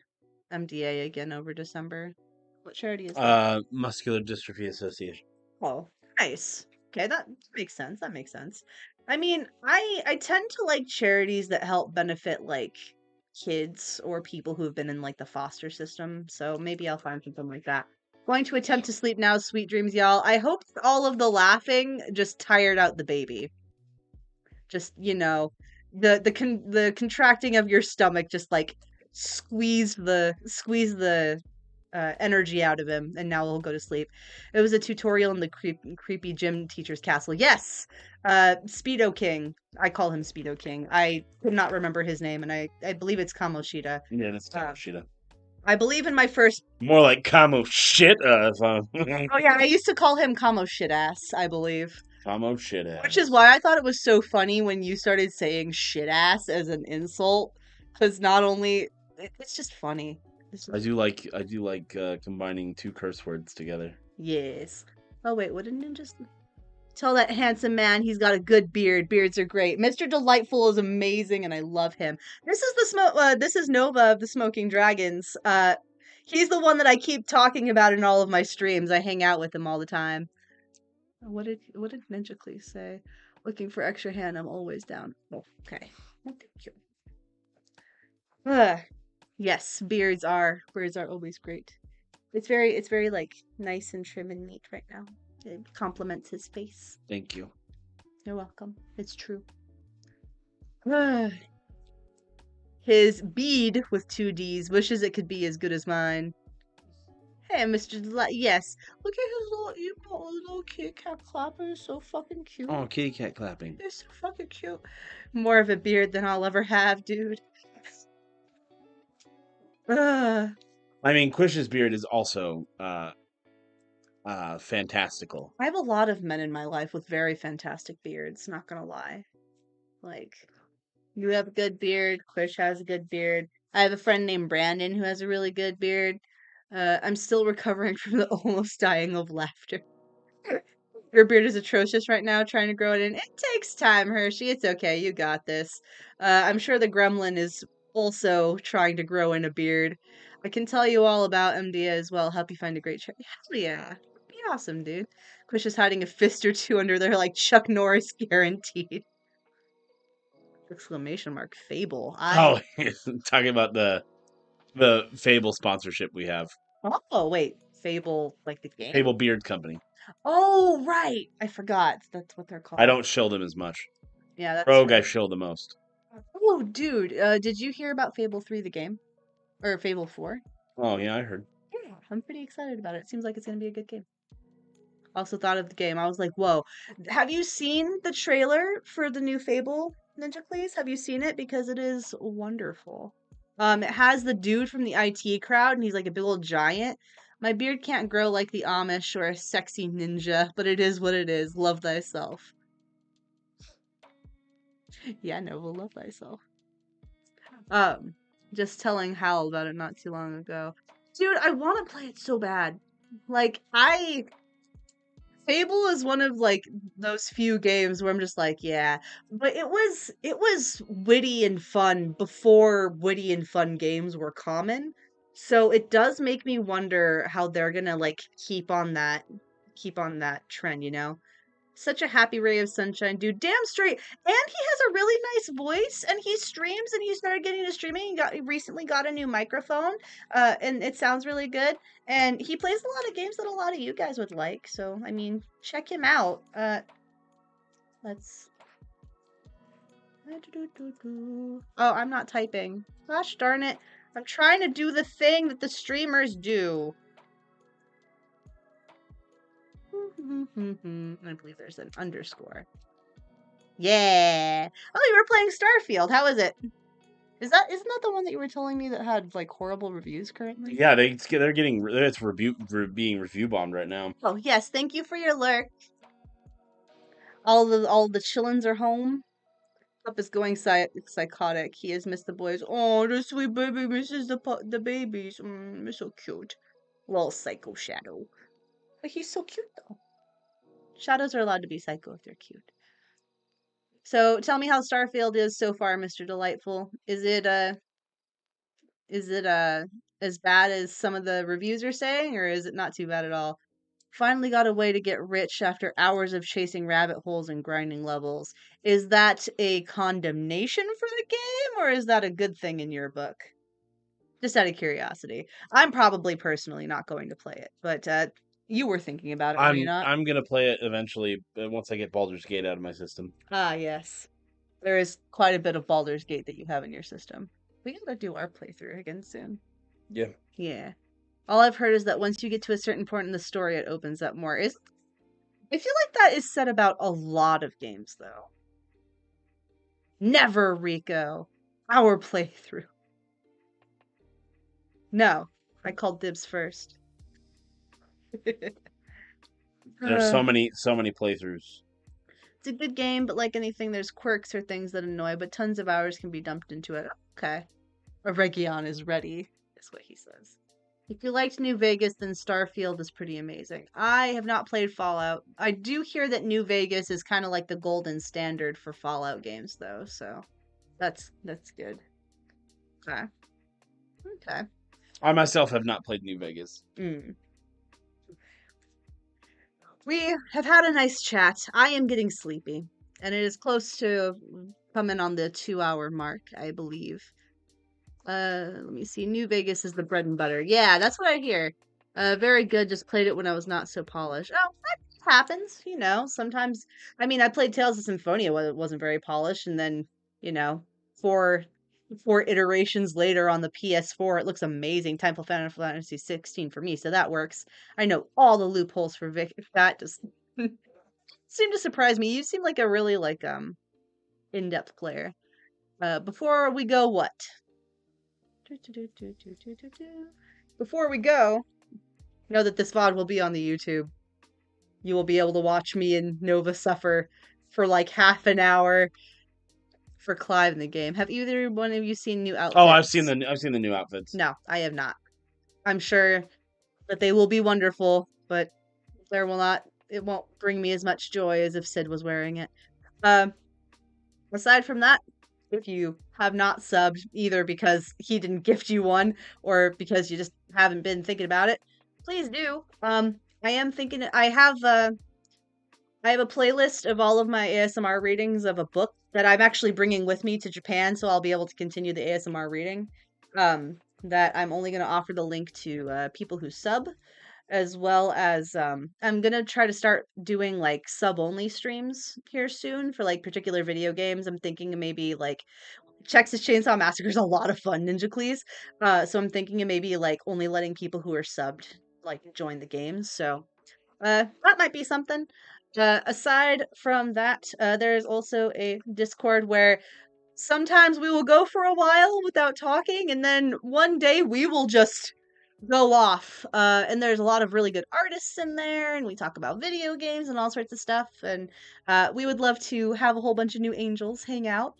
MDA again over December. What charity is that? Muscular Dystrophy Association. Oh, nice. Okay, that makes sense. That makes sense. I mean, I tend to like charities that help benefit like kids or people who have been in like the foster system. So maybe I'll find something like that. Going to attempt to sleep now. Sweet dreams, y'all. I hope all of the laughing just tired out the baby. Just the contracting of your stomach just like squeeze the energy out of him, and now he'll go to sleep. It was a tutorial in the creepy gym teacher's castle. Yes, Speedo King. I call him Speedo King. I could not remember his name, and I believe it's Kamoshida. Yeah, that's Kamoshida. I believe in my first. More like Kamo shit. Oh yeah, I used to call him Kamo shit ass. I believe. Kamo shit ass. Which is why I thought it was so funny when you started saying shit ass as an insult, because not only it's just funny. I do like combining two curse words together. Yes. Oh wait, what did Ninja tell that handsome man he's got a good beard? Beards are great. Mr. Delightful is amazing, and I love him. This is This is Nova of the Smoking Dragons. He's the one that I keep talking about in all of my streams. I hang out with him all the time. What did Ninja Clee say? Looking for extra hand. I'm always down. Oh, okay. Well, thank you. Yes, beards are always great. It's very like nice and trim and neat right now. It complements his face. Thank you. You're welcome. It's true. His bead with 2 D's wishes it could be as good as mine. Hey, Mr. Yes. Look at his little kitty cat clapper. It's so fucking cute. Oh, kitty cat clapping. They're so fucking cute. More of a beard than I'll ever have, dude. I mean, Quish's beard is also fantastical. I have a lot of men in my life with very fantastic beards, not gonna lie. Like, you have a good beard, Quish has a good beard. I have a friend named Brandon who has a really good beard. I'm still recovering from the almost dying of laughter. Your beard is atrocious right now, trying to grow it in. It takes time, Hershey. It's okay, you got this. I'm sure the gremlin is also trying to grow in a beard. I can tell you all about MDA as well. Help you find a great charity. Hell yeah. That'd be awesome, dude. Quish is hiding a fist or two under there like Chuck Norris guaranteed. Exclamation mark. Fable. Talking about the Fable sponsorship we have. Oh, wait. Fable, like the game? Fable Beard Company. Oh, right. I forgot. That's what they're called. I don't shill them as much. Yeah, that's Rogue, right. I shill the most. Oh, dude. Did you hear about Fable 3, the game? Or Fable 4? Oh, yeah, I heard. Yeah, I'm pretty excited about it. It seems like it's going to be a good game. Also thought of the game. I was like, whoa. Have you seen the trailer for the new Fable, Ninja Please? Have you seen it? Because it is wonderful. It has the dude from the IT crowd, and he's like a big old giant. My beard can't grow like the Amish or a sexy ninja, but it is what it is. Love thyself. Yeah, no, we'll love thyself. Just telling Hal about it not too long ago. Dude, I want to play it so bad. Like, Fable is one of like those few games where I'm just like, yeah. But it was witty and fun before witty and fun games were common. So it does make me wonder how they're gonna like keep on that trend, you know? Such a happy ray of sunshine, dude. Damn straight. And he has a really nice voice, and he streams, and he started getting into streaming. He recently got a new microphone, and it sounds really good. And he plays a lot of games that a lot of you guys would like. So, I mean, check him out. Let's. Oh, I'm not typing. Gosh darn it. I'm trying to do the thing that the streamers do. I believe there's an underscore. Yeah. Oh, you were playing Starfield. How is it? Isn't that the one that you were telling me that had like horrible reviews currently? Yeah, they're getting it's being review bombed right now. Oh yes, thank you for your lurk. All the chillins are home. Pup is going psychotic. He has missed the boys. Oh, the sweet baby misses the babies. They're so cute. Little psycho Shadow. But he's so cute though. Shadows are allowed to be psycho if they're cute. So tell me how Starfield is so far, Mr. Delightful. Is it as bad as some of the reviews are saying, or is it not too bad at all? Finally got a way to get rich after hours of chasing rabbit holes and grinding levels. Is that a condemnation for the game, or is that a good thing in your book? Just out of curiosity. I'm probably personally not going to play it, but you were thinking about it, were you not? I'm gonna play it eventually once I get Baldur's Gate out of my system. Ah, yes. There is quite a bit of Baldur's Gate that you have in your system. We gotta do our playthrough again soon. Yeah. Yeah. All I've heard is that once you get to a certain point in the story, it opens up more. I feel like that is said about a lot of games, though. Never, Rico. Our playthrough. No, I called dibs first. There's so many playthroughs. It's a good game, but like anything, there's quirks or things that annoy, but tons of hours can be dumped into it. Okay. A Region is ready, is what he says. If you liked New Vegas, then Starfield is pretty amazing. I have not played Fallout. I do hear that New Vegas is kind of like the golden standard for Fallout games, though, so that's good. Okay. Okay. I myself have not played New Vegas. We have had a nice chat. I am getting sleepy, and it is close to coming on the 2-hour mark, I believe. Let me see. New Vegas is the bread and butter. Yeah, that's what I hear. Very good. Just played it when I was not so polished. Oh, that happens, you know. Sometimes, I mean, I played Tales of Symphonia when it wasn't very polished, and then, you know, four iterations later on the PS4, it looks amazing. Time for Final Fantasy 16 for me, so that works. I know all the loopholes for Vic. That just seemed to surprise me. You seem like a really in-depth player. Before we go, what? Before we go, know that this VOD will be on the YouTube. You will be able to watch me and Nova suffer for like half an hour for Clive in the game. Have either one of you seen new outfits? Oh, I've seen the new outfits. No, I have not. I'm sure that they will be wonderful, but it won't bring me as much joy as if Sid was wearing it. Aside from that, if you have not subbed, either because he didn't gift you one or because you just haven't been thinking about it, please do. I am thinking I have a playlist of all of my ASMR readings of a book that I'm actually bringing with me to Japan, so I'll be able to continue the ASMR reading. That I'm only going to offer the link to people who sub, as well as I'm going to try to start doing like sub-only streams here soon for like particular video games. I'm thinking of maybe like Texas Chainsaw Massacre is a lot of fun, Ninja Please. So I'm thinking of maybe like only letting people who are subbed like join the games. So that might be something. Aside from that, there's also a Discord where sometimes we will go for a while without talking, and then one day we will just go off. And there's a lot of really good artists in there, and we talk about video games and all sorts of stuff. And we would love to have a whole bunch of new angels hang out.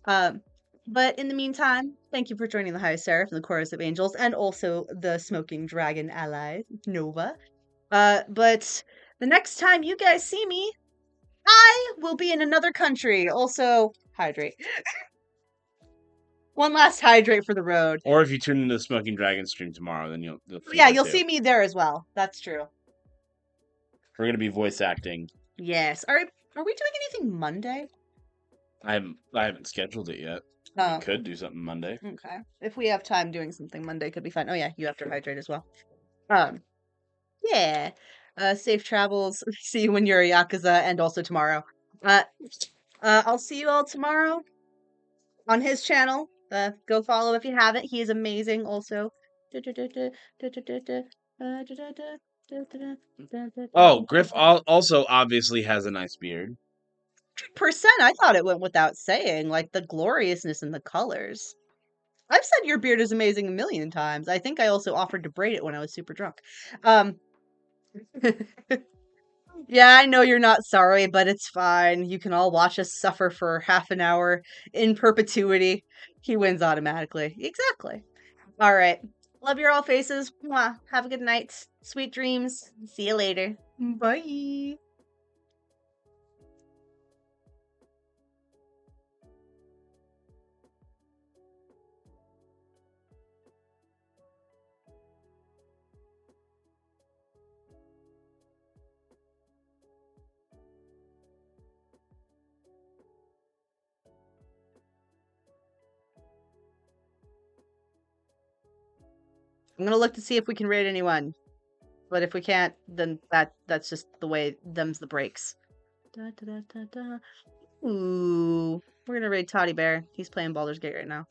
But in the meantime, thank you for joining the High Seraph and the Chorus of Angels, and also the Smoking Dragon ally, Nova. But the next time you guys see me, I will be in another country. Also, hydrate. One last hydrate for the road. Or if you tune into the Smoking Dragon stream tomorrow, then you'll see me there as well. That's true. We're gonna be voice acting. Yes. Are we doing anything Monday? I haven't scheduled it yet. Oh. We could do something Monday. Okay. If we have time, doing something Monday could be fun. Oh yeah, you have to hydrate as well. Yeah. Safe travels. See you when you're a Yakuza, and also tomorrow. I'll see you all tomorrow on his channel. Go follow if you haven't. He is amazing also. Oh, Griff also obviously has a nice beard. 100%. I thought it went without saying, like the gloriousness and the colors. I've said your beard is amazing a million times. I think I also offered to braid it when I was super drunk. Yeah, I know you're not sorry, but it's fine. You can all watch us suffer for half an hour in perpetuity. He wins automatically. Exactly. All right. Love your all faces. Mwah. Have a good night. Sweet dreams. See you later. Bye. I'm gonna look to see if we can raid anyone. But if we can't, then that's just the way them's the breaks. Da, da, da, da, da. Ooh. We're gonna raid Toddy Bear. He's playing Baldur's Gate right now.